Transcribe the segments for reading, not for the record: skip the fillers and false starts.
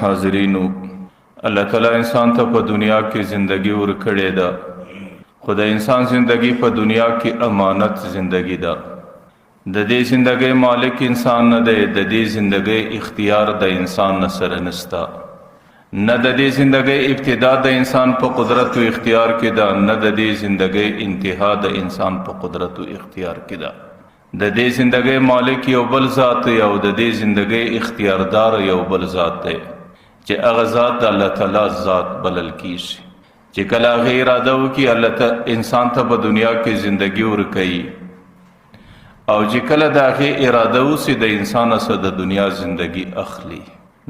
حاضرینو، الله تعالی انسان ته په دنیا کې زندگی ورکړې ده. خو د انسان زندگی په دنیا کې امانت زندگی ده. د دې زندگی مالک انسان نه دی، د دې زندگی اختیار د انسان نه سره نستا. نه د دې زندگی ابتدا د انسان په قدرت او اختیار کې ده، نه د دې زندگی انتها د انسان په قدرت او اختیار کې ده. د دې زندگی مالک یو بل ذات دی او د دې زندگی اختیاردار یو بل ذات دی چې هغه ذات د الله تعالی ذات بلل کیږي. چې کله هغه اراده وکړي الله تعالی انسان ته په دنیا کې زندگی ورکوي، او چې کله د هغه اراده وسي د انسان سره د دنیا زندگی اخلي،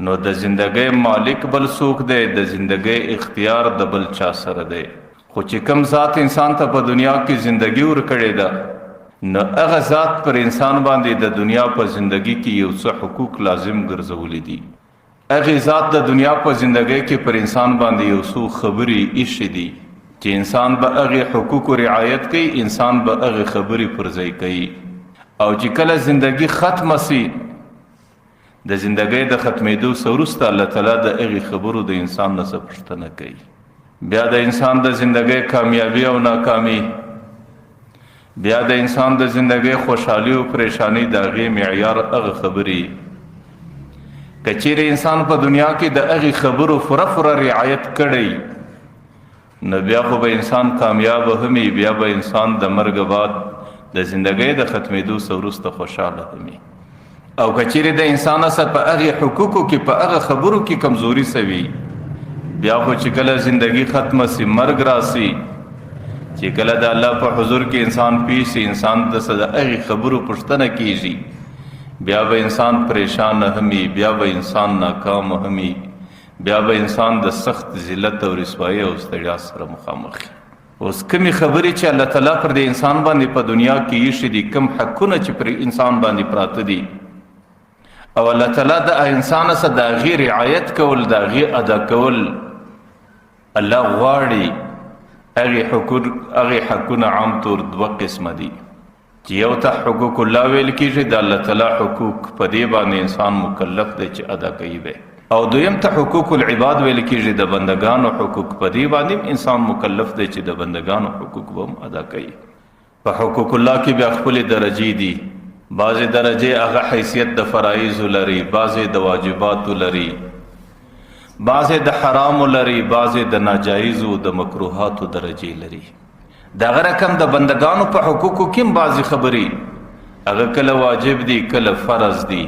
نو د زندگی مالک بل څوک دی، د زندگی اختیار د بل چا سره دی. خو چې کوم ذات انسان ته په دنیا کې زندگی ورکړې ده، نو هغه ذات پر انسان باندې د دنیا په زندگی کې یو څه حقوق لازم ګرځولي دي. هغه ذات د دنیا په زندگی کې پر انسان باندې یو څو خبرې ایښې دي چې انسان به هغه حقوق رعایت کوي، انسان به هغه خبرې پر ځای کوي. او چې کله زندگی ختم شي، د زندگی د ختمېدو څخه وروسته الله تعالی د هغې خبرو د انسان نه څه پوښتنه کوي. بیا د انسان د زندگی کامیابی او ناکامی، بیا د انسان د زندگی خوشحالی او پریشانی د هغې معیار هغه خبرې. که چیرې انسان په دنیا کې د هغې خبرو پوره رعایت کړی، نو بیا خو به انسان کامیاب همي، بیا به انسان د مرګ بعد د زندگی د ختمېدو څخه وروسته خوشحاله همي. او که چیرې د انسان سره په هغې حقوقو کې په هغه خبرو کې کمزوري سوي، بیا خو چې کله زندگی ختمه سي، مرګ راسي، چې کله د الله په حضور کې انسان پیش شي، انسان د هغې خبرو پوښتنه کیږي، بیا به انسان پریشان همي، بیا به انسان ناکام همي، بیا به انسان د سخت ذلت او رسوایی او ستړیا سره مخامخ. اوس کومې خبرې چې الله تعالی پر د انسان باندې په دنیا کې ایښي دي، کوم حقونه چې پر انسان باندې پراته دي، او الله تعالی د انسان سره د هغې رعایت کول، د هغې ادا کول الله غواړي. هغې حقونه عام طور دوه قسمه دي، چې یو ته حقوق الله ویل کېږي، د الله تعالی حقوق په دې باندې انسان مکلف دی چې ادا کوي به. او دویم ته حقوق العباد ویل کېږي، د بندگانو حقوق په دې باندې انسان مکلف دی چې د بندگانو حقوق به هم ادا کوي. په حقوق الله کې بیا خپلې درجې دي. بعضې درجې هغه حیثیت د فرایضو لري، بعضې د واجباتو لري، بعضې د حرامو لري، بعضې د ناجایزو د مکروهاتو درجې لري. دغه رقم د بندگانو په حقوقو کې بعضې خبرې هغه کله واجب دي، کله فرض دي،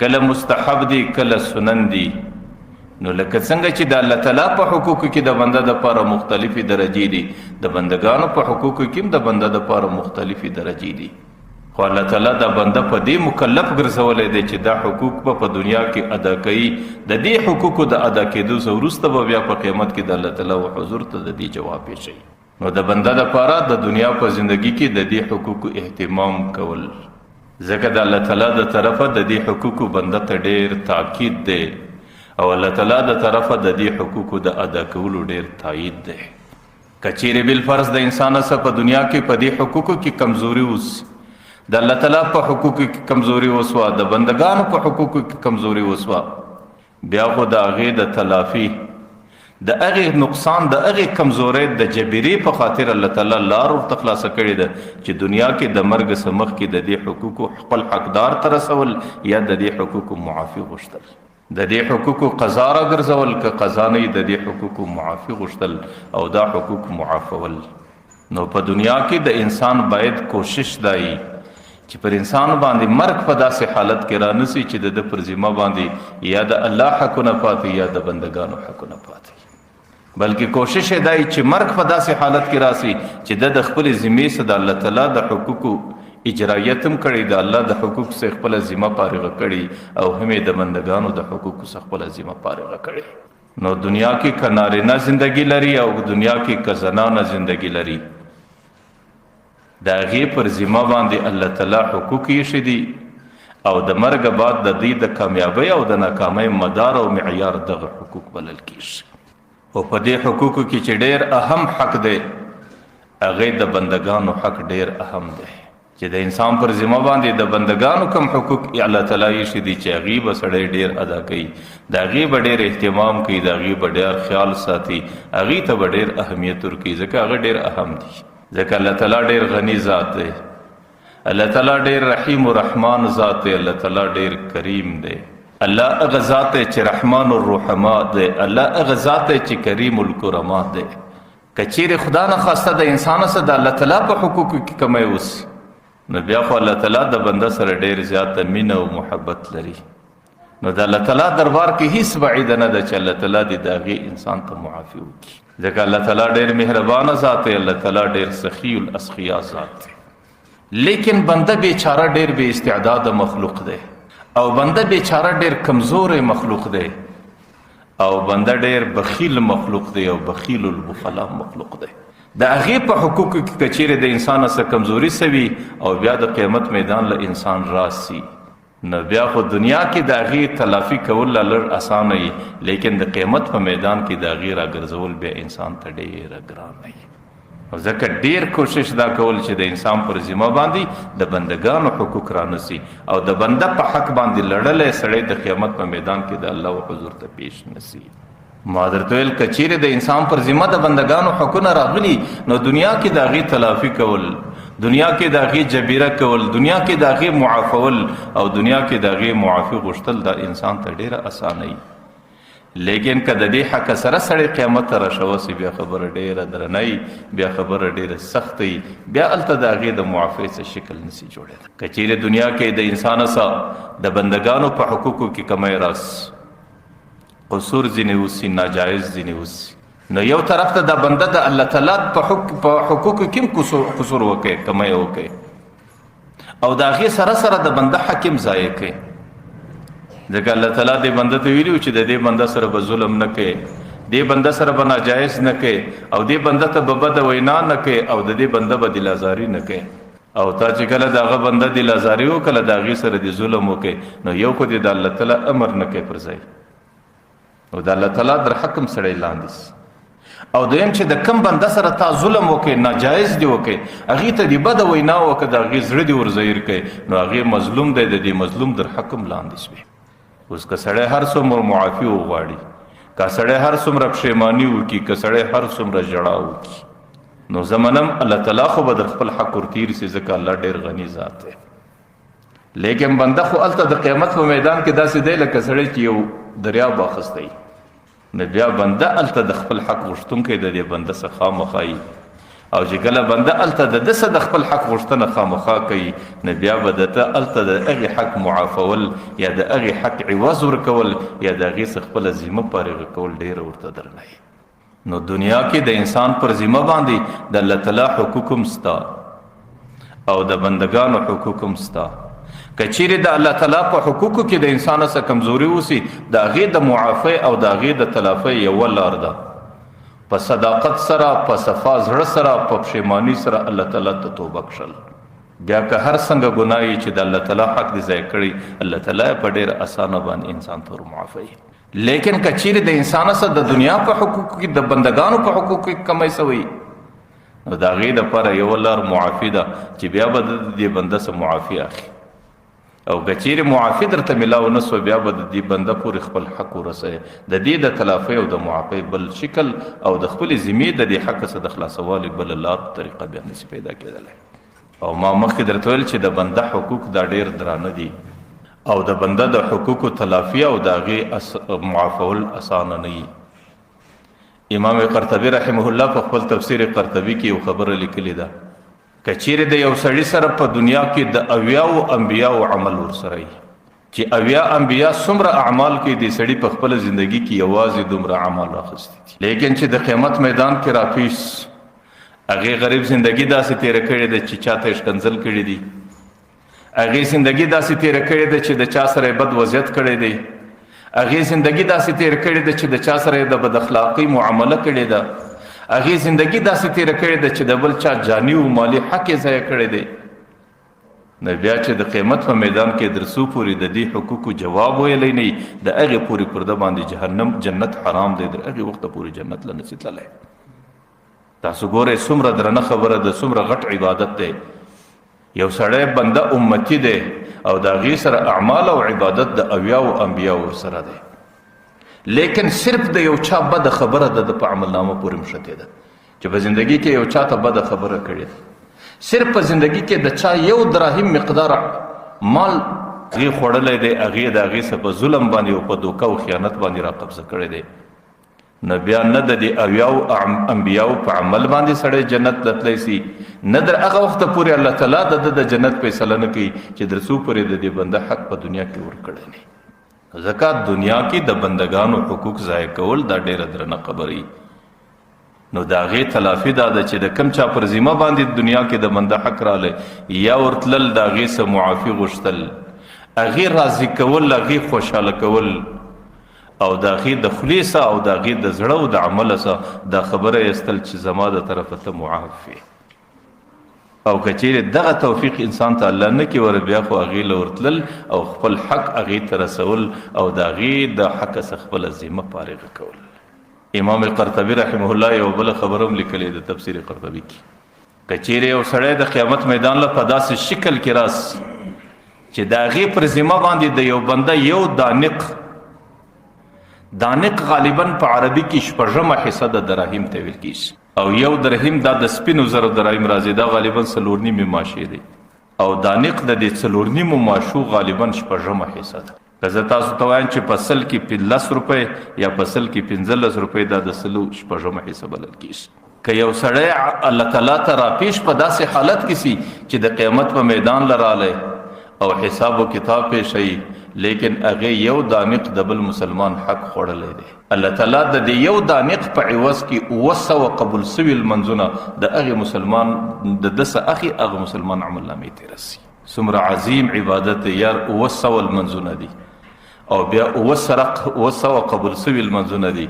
کله مستحب دي، کله سنن دي. نو لکه څنګه چې د الله تعالی په حقوقو کې د بنده دپاره مختلفې درجې دي، د بندگانو په حقوقو کې هم د بنده دپاره مختلفې درجې دي. خو الله تعالی د بنده په دې مکلف ګرځولی دی چې دا حقوق په دنیا کې ادا کوي. د دې حقوقو د ادا کېدو څخه وروسته به بیا په قیامت کې د الله تعالی حضور ته د دې جواب پیښوي. نو د بنده دپاره د دنیا په زندگی کې د دې حقوقو اهتمام کول، ځکه د الله تعالی د طرفه د دې حقوقو بنده ته ډېر تاکید دی، او الله تعالی د طرفه د دې حقوقو د ادا کولو ډېر تایید دی. که چیرې بالفرض د انسان سره په دنیا کې په دې حقوقو کې کمزوري اوس، د الله تعالی په حقوقو کې کمزوري وسوه، د بندگانو په حقوقو کې کمزوري وسوه، بیا خو د هغې د تلافي، د هغې نقصان، د هغې کمزورۍ د جبرې په خاطر الله تعالی لار ورته خلاصه کړې ده چې دنیا کې د مرګ څخه مخکې د دې حقوقو خپل حقدار ته رسول، یا د دې حقوقو معافي غوښتل، د دې حقوقو قضا راګرځول، که قضا نه د دې حقوقو معافي غوښتل او دا حقوق معافول. نو په دنیا کې د انسان باید کوشش دی چې پر انسان باندې مرګ په داسې حالت کې رانسي چې د ده پر ذمه باندې یا د الله حقونه پاتې یا د بندگانو حقونه پاتې، بلکې کوشش یې دی چې مرګ په داسې حالت کې راسي چې د خپلې ذمې څخه د الله تعالی د حقوقو اجرایت هم کړي، د الله د حقوق څخه خپله ذمه فارغه کړي، او هم یې د بندگانو د حقوقو څخه خپله ذمه فارغه کړي. نو دنیا کې که نارینه زندگی لري او دنیا کې که زنانه زندگی لري، د هغې پر ذمه باندې الله تعالی حقوق ایښي دي، او د مرګ بعد د دې د کامیابۍ او د ناکامۍ مدار او معیار دغه حقوق بلل کېږي. او په دې حقوقو کې چې ډېر اهم حق دی، هغې د بندگانو حق ډېر اهم دی، چې د انسان پر ذمه باندې د بندگانو کم حقوق الله تعالی یې شي دي چې هغې به سړی ډېر ادا کوي، د هغې به ډېر اهتمام کوي، د هغې به ډېر خیال ساتي، هغې ته به ډېر اهمیت ورکوي، ځکه هغه ډېر اهم دي. ځکه الله تعالی ډېر غني ذات دی، الله تعالی ډېر رحیم و رحمان ذات دی، الله تعالی ډېر کریم دی. الله هغه ذات دی چې رحمان الرحما دی، الله هغه ذات دی چې کریم الکرما دی. که چیرې خدا نه خواسته د انسان سره د الله تعالی په حقوقو کې کمی وسي، نو بیا خو الله تعالی د بنده سره ډېر زیاته مینه او محبت لري. نو د الله تعالی دربار کې هیڅ بعیده نه ده چې الله تعالی دې د هغې انسان ته معافي وکړي، ځکه الله تعالی ډېر مهربانه ذات دی، الله تعالی ډېر سخي الاسخیا ذات دی. لیکن بنده بیچاره ډېر بې استعداده مخلوق دی، او بنده بیچاره ډېر کمزوری مخلوق دی، او بنده ډېر بخیل مخلوق دی، او بخیل البخلا مخلوق دی. د هغې په حقوقو کې که چیرې د انسان څه کمزوري سوي او بیا د قیامت میدان له انسان راسي، نو بیا خو دنیا کې د هغې تلافي کول لا لږ اسانه وي، لیکن د قیامت په میدان کې د هغې راګرځول بیا انسان ته ډېره ګرانه وي. ځکه ډېر کوشش دا کول چې د انسان پر ذمه باندې د بندګانو حقوق رانسي، او د بنده په حق باندې لړلی سړی د قیامت په میدان کې د الله حضور ته پیش نسي. ما درته ویل که چیرې د انسان پر ذمه د بندګانو حقونه راغلي، نو دنیا کې د هغې تلافي کول، دنیا کې د هغې جبیره کول، دنیا کې د هغې معافول، او دنیا کې د هغې معافي غوښتل د انسان ته ډېره اسانه وي. لیکن که د دې حق سره سړی قیامت ته راشوسي، بیا خبره ډېره درنه وي، بیا خبره ډېره سخته وي، بیا هلته د هغې د معافۍ څه شکل نسي جوړېدلی. که چیرې دنیا کې د انسان سره د بندګانو په حقوقو کې کمی راس، قصور ځینې وسي، ناجایز ځینې وسي، نو یو طرف ته د بنده د الله تعالی په حقوقو کې هم قصور وکړي، کمی وکړي، او د هغې سره سره د بنده حق هم ضایع کوي. ځکه الله تعالی دې بنده ته ویلي چې د دې بنده سره به ظلم نه کوي، دې بنده سره به ناجایز نه کوي، او دې بنده ته به بده وینا نه کوي، او د دې بنده به دلازاري نه کوي. او تا چې کله د هغه بنده دلازاري وکړه، د هغې سره دې ظلم وکړي، نو یو خو دې د الله تعالی امر نه کوي پر ځای، او د الله تعالی در حکم سړی لاندې سي. او دویم چې د کم بنده سره تا ظلم وکړي، ناجایز دې وکړي، هغې ته دې بده وینا وکړه، د هغې زړه دې ورزهیر کړي، نو هغې مظلوم دی، د دې مظلوم در حکم لاندې شوي. اوس که سړی هر څومره معافي وغواړي، که سړی هر څومره پښیماني وکړي، که سړی هر څومره ژړا وکړي، نو زمنم الله تعالی خو به در خپل حق ورتیر سي، ځکه الله ډېر غني ذات دی. لیکن بنده خو هلته د قیامت په میدان کې داسې دی لکه سړی چې یو دریاب واخیستی، نو بیا بنده هلته د خپل حق غوښتونکی د دې بنده څخه خامخا وي، او چې کله بنده هلته د ده څه د خپل حق غوښتنه خامخا کوي، نو بیا به د ته هلته د هغې حق معافول، یا د هغې حق عوض ورکول، یا د هغې څه خپله ذمه فارغه کول ډېره ورته درنه وي. نو دنیا کې د انسان پر ذمه باندې د الله تعالی حقوق هم سته، او د بندګانو حقوق هم سته. که چیرې د الله تعالی په حقوقو کې د انسان څه کمزوري وسي، د هغې د معافۍ او د هغې د تلافۍ یوه لار ده، په صداقت سره، په صفا زړه سره، په پښیماني سره الله تعالی ته توبه کړل. بیا که هر څنګه ګناه چې د الله تعالی حق دې ضایع کړي، الله تعالی په ډېر اسانه باندې انسان ته ورمعافوي. لیکن که چیرې د انسان سره د دنیا په حقوقو کې، د بندګانو په حقوقو کې کمی سوی، نو د هغې دپاره یوه لار معافي ده چې بیا به د دې بنده څه معافي اخلي. او که چیرې معافي درته میلاو نه سوه، بیا به د دې بنده پورې خپل حق ورسوي، د دې د تلافۍ او د معافۍ بل شکل، او د خپلې ذمې د دې حق څخه د خلاصوالي بله لار په طریقه بیا نشي پیدا کېدلی. او ما مخکې درته ویل چې د بنده حقوق دا ډېر درانه دي، او د بنده د حقوقو تلافي او د هغې معافول اسانه نه وي. امام قرطبي رحمه الله په خپل تفسیر قرطبي کې یو خبره لیکلې ده، که چیرې د یو سړي سره په دنیا کې د 80 انبیاو عمل ورسره وي، چې 80 انبیا څومره اعمال کوي، د سړي په خپله زندګي کې یوازې دومره اعمال اخیستي دي، لیکن چې د قیامت میدان کې راپیش، هغې غریب زندګي داسې تېره کړې ده چې چاته یې ښکنځل کړي دي، هغې زندګي داسې تېره کړې ده چې د چا سره یې بد وضعیت کړی دی، هغې زندګي داسې تېره کړې ده چې د چا سره یې د بد اخلاقۍ معامله کړې ده، هغې زندګي داسې تېره کړې ده چې د بل چا جاني و مالي حق یې ضایع کړی دی. نو بیا چې د قیامت په میدان کې در څو پورې د دې حقوقو جواب ویلی نه وي، د هغې پورې پر ده باندې جنت حرام دی، در هغې وخته پورې جنت له نسي تللی. تاسو ګورئ څومره درنه خبره ده، څومره غټ عبادت دی یو سړی بنده امتی دی او د هغې سره اعمال او عبادت د اویاو انبیاو ورسره دی، لیکن صرف د یو چا بده خبره د په عملنامه پورې مښتې ده چې په زندگی کې یو چا ته بده خبره کړې ده، صرف په زندگی کې د چا یو دراهم مقدار مال هغې خوړلی دی، هغې د هغې څه په ظلم باندې او په دوکه او خیانت باندې را قبضه کړی دی، نو بیا نه د دې اویاو انبیاو په عمل باندې سړی جنت ته تللی سي، نه در هغه وخته پورې الله تعالی د جنت فیصله نه کوي چې در څو پورې د دې بنده حق په دنیا کې ورکړی نه. ځکه دنیا کې د بندگانو حقوق ضایع کول دا ډېره درنه خبرې، نو د هغې تلافي دا ده چې د کم چا پر ذمه باندې دنیا کې د بنده حق رالی یا ورتلل د هغې څه معافي غوښتل، هغې راضي کول، هغې خوشحاله کول او د هغې د خولې څه او د هغې د زړه او د عمله څه دا خبره ایستل چې زما د طرفه ته معاف وي. او که چیرې دغه توفیق انسان ته الله نه کړي ور بیا خو هغې له ورتلل او خپل حق هغې ته رسول او د هغې د حق څخه خپله ذمه فارغه کول. امام قرطبي رحمه الله یو بله خبره هم لیکلې د تفسیر قرطبي کې، که چیرې یو سړی د قیامت میدان له په داسې شکل کې راس چې د هغې پر ذمه باندې د یو بنده یو دانق غالبا په عربي کې شپږمه حصه د دراهم ته ویل کېږي، او یو درهم دا د سپینو زرو دراهم راځي، دا غالبا 4.5 ماشې دی، او دانق د دې 4.5 ماشو غالبا شپږمه حصه ده. که زه تاسو ته وایم چې په سل کې 15 روپۍ یا په سل کې 15 روپۍ دا د سلو شپږمه حصه بلل کېږي. که یو سړی الله تعالی ته راپیش په داسې حالت کې سي چې د قیامت په میدان لرالی او حساب و کتاب پیش شي، لیکن هغه یو دانق د بل مسلمان حق خوړلی دی، الله تعالی د دې یو دانق په عوض کې 900 قبول سوي لمنځونه د هغې مسلمان د ده څه اخي، هغه مسلمان عمل نامې ته رسي. څومره عظیم عبادت دی یار، 900 لمنځونه دي او بیا 900 قبول سوي لمنځونه دي،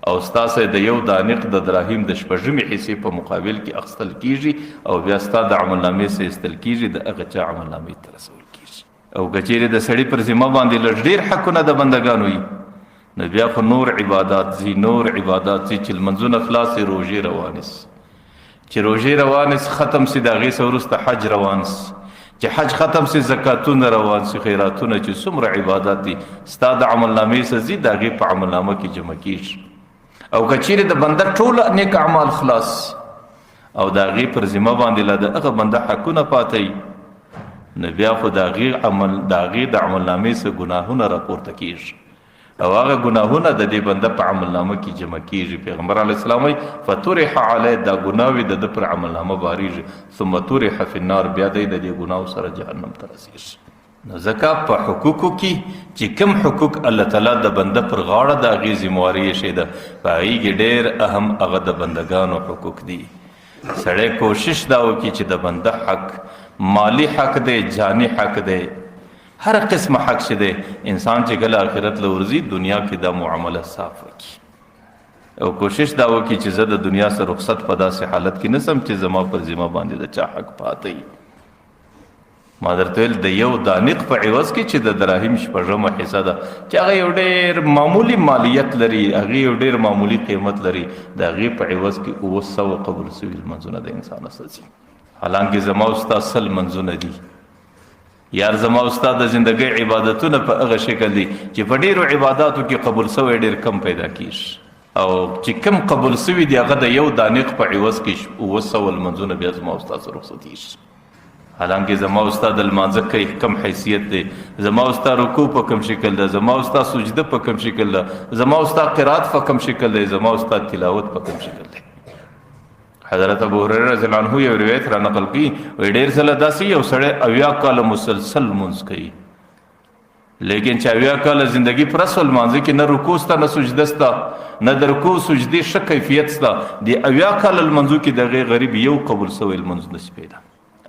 او ستاسو د یو دانق د دراهم د شپږمې حصې په مقابل کې اخیستل کیږي او بیا ستا د عمل نامې څخه ایستل کیږي، د هغه چا عمل نامې ته رسول کیږي. او که چیرې د سړي پر ذمه باندې لږ ډېر حقونه د بندګانو وي، نو بیا خو نور عبادات ځي چې لمنځونه خلاص سي، روژې روانې سي، چې روژې روانې سي ختم سي، د هغې څه وروسته حج روان سي، چې حج ختم سي زکاتونه روان سي، خیراتونه چې څومره عبادات دي ستا د عمل نامې څه ځي، د هغې په عمل نامه کې جمع کېږي. او که چیرې د بنده ټول نیک اعمال خلاص او د هغې پر ذمه باندې لا د هغه بنده حقونه پاته نو بیا خو د هغې د عمل نامې څه ګناهونه راپورته کېږي او هغه ګناهونه د دې بنده په عمل نامه کې جمع کېږي. پیغمبر علیه السلام وایي فطرح علیه، دا ګناوې د ده پر عمل نامه بارېږي، ثم طرح فی النار، بیا دی د دې ګناو سره جهنم ته رسېږي. نو ځکه په حقوقو کې چې کوم حقوق الله تعالی د بنده پر غاړه د هغې ذمواري ایښې ده، په هغې کې ډېر اهم هغه د بندګانو حقوق دي. سړی کوشش دا وکړي چې د بنده حق، مالی حق دی، جانی حق دی، هر قسم حق چې دی، انسان چې کله آخرت له ورځي دنیا کې دا معامله صاف وکړي او کوشش دا وکړي چې زه د دنیا سره رخصت په داسې حالت کې نسم چې زما پر ذمه باندې د چا حق پاته وي. ما درته ویل د یو دانق په عوض کې چې د دراهم شپږمه حصه ده، چې هغه یو ډېر معمولی مالیت لري، هغې یو ډېر معمولی قیمت لري، د هغې په عوض کې 900 قبول سوي لمنځونه د انسان اساسي. حالانکه زما استاد 100 منځونه دي، یار زما استاد د زندګۍ عبادتونه په هغه شکل دي چې په ډېرو عباداتو کې قبول سوی ډېر کم پیدا کېږي، او چې کم قبول سوي دي هغه د یو دانق په عوض کې 900 لمنځونه بیا زما استاد سره رخصتېږي. حالانکه زما استاد لمانځه کوي کم حیثیت دی، زما استاد رکوع په کم شکل ده، زما استاد سجده په کم شکل ده، زما استاد قرات په کم شکل دی، زما استاد تلاوت په کم شکل دی. حضرت ابو هريره رضی الله عنه یو روایت را نقل کړي، وایي ډېر ځله داسې یو سړی 80 کاله مسلسل لمونځ کوي، لیکن چې 80 کاله زندگی پر اصل لمانځه کې نه رکوع سته نه سجده سته، نه د رکوع سجدې ښه کیفیت سته، د 80 کاله لمونځو کې د هغې غریب یو قبول سوی لمونځ نشي پیدا.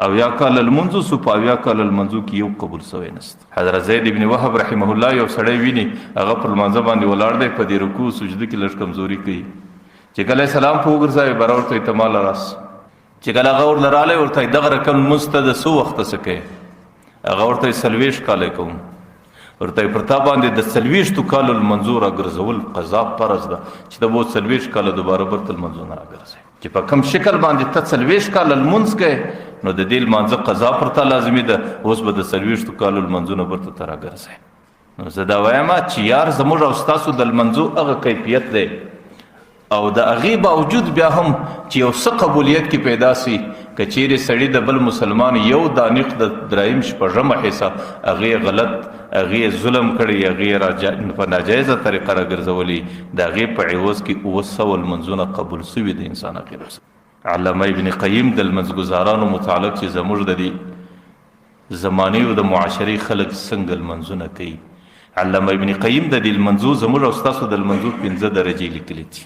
80 کاله لمونځو سو په 80 کاله لمونځو کې یو قبول سوی نسته. حضرت زید ابن وهب رحمه الله یو سړی ویني هغه پر لمانځه باندې ولاړ دی، په دې رکوع سجده کې لږ کمزوري کوي، چې کله سلام په وګرځوي بره ورته ته ماله راس، چې کله هغه ورله رالی ورته دغه رقم لمونځ ته د څو وخته څه کوې، هغه ورته 40 کاله کوم، ورته پر تا باندې د 40 کالو لمنځو راګرځول قضا فرض ده چې ته به 40 کاله دوباره برته لمنځونه راګرځوي، چې په کوم شکل باندې ته 40 کاله لمونځ کوې نو د دې لمانځه قضا پر تا لازمي ده. اوس به د 40 کالو لمنځونه برته ته راګرځئ. نو زه دا وایم چې یار زموږ او ستاسو د لمنځو هغه کیفیت دی او د هغې باوجود بیا هم چې یو څه قبولیت کې پیدا سي که چیرې سړي د بل مسلمان یو دانق د دریم شپږمه حصه هغې غلط هغې ظلم کړی هغې په ناجایزه طریقه راګرځولي د هغې په عوض کې 900 لمنځونه قبول سوي د انسان اخر. علامه ابن قیم د لمنځګزارانو متعلق چې زموږ د دې زمانې او د معاشرې خلک څنګه لمنځونه کوي، علامه ابن قیم د دې لمنځو زموږ او ستاسو د لمنځو 5 درجې لیکلي دي.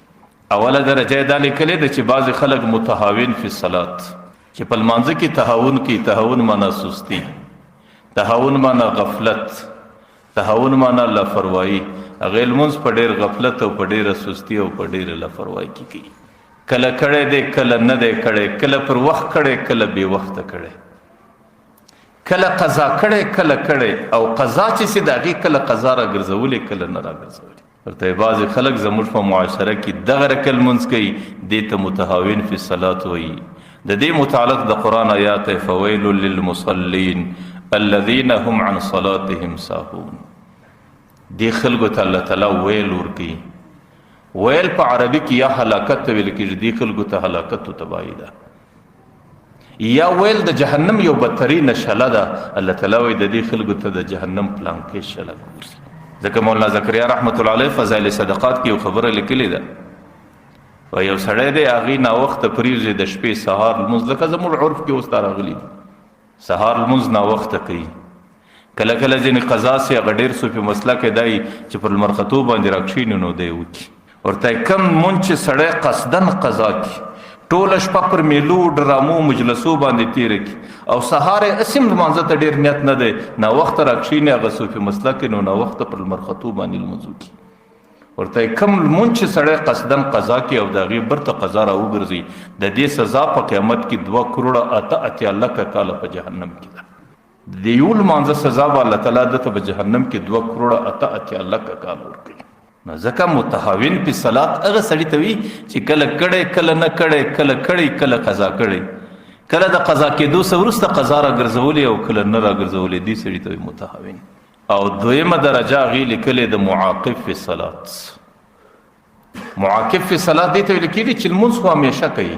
اوله درجه یې دا لیکلې ده چې بعضې خلک متهاون فی الصلات، چې په لمانځه کې تهاون کوي. تهاون معنا سستی، تهاون معنا غفلت، تهاون معنا لاپروايي. هغې لمونځ په ډېر غفلت او په ډېره سستي او په ډېره لاپروايي کې کوي. کله کړی دی کله نه دی کړی، کله پر وخت کړی کله بې وخته کړی، کله قضا کړی کله کړی، او قضا چې سي د هغې کله قضا راګرځولې کله نه راګرځولې. ورته بعضې خلک زموږ په معاشره کې دغه رکه لمونځ کوي، دې ته متهاون فی الصلات وایي. د دې متعلق د قرآن آیات فویل للمصلین الذین هم عن صلاتهم ساهون. دې خلکو ته الله تعالی ویل ورکوي. ویل په عربي کې یا هلاکت ته ویل کېږي، دې خلکو ته هلاکت و تباهي ده. یا ویل د جهنم یو بدترینه شله ده. الله تعالی وایي د دې خلکو ته د جهنم پلانکې شله ګوري. ځکه مولانا زکریا رحمت الله علیه فضایل صدقات کې یو خبره لیکلې ده، و یو سړی دی هغې ناوخته پرېږدي د شپې سهار لمونځ، لکه زموږ عرف کې اوس دا راغلي سهار لمونځ ناوخته کوي. کله کله ځینې قضا سي هغه ډېر صوفي مسلک یې دی چې پر لمر ختو باندې راکښېني نو دی وکړي. ورته کم مونځ چې سړی قصدن قضا کړي، ټوله شپه پر میلو ډرامو مجلسو باندې تېره کړي او سهار یې هسې لمانځه ته ډېر نیت نه دی، ناوخته راکښېني هغه صوفي مسلک نو ناوخته پر لمر ختو باندې لمونځ وکړي. ورته کم لمونځ چې سړی قصدن قضا کړي او د هغې برته قضا راوګرځي، د دې سزا په قیامت کې 2 کروړه 88 لکه کاله په جهنم کې ده. د یو لمانځه سزا به الله تعالی دته په جهنم کې 2 کروړه 88 لکه کاله ورکوي. نو ځکه متهاون په صلات هغه سړي ته وي چې کله کړی کله نه کړی، کله کړی کله قضا کړی، کله د قضا کېدو څخه وروسته قضا راګرځولې او کله نه راګرځولې، دې سړي ته وي متهاون. او دویمه درجه هغې لیکلې د معاقب فی صلات. معاقب فی صلات دې ته ویل کېږي چې لمونځ خو همیشه کوي،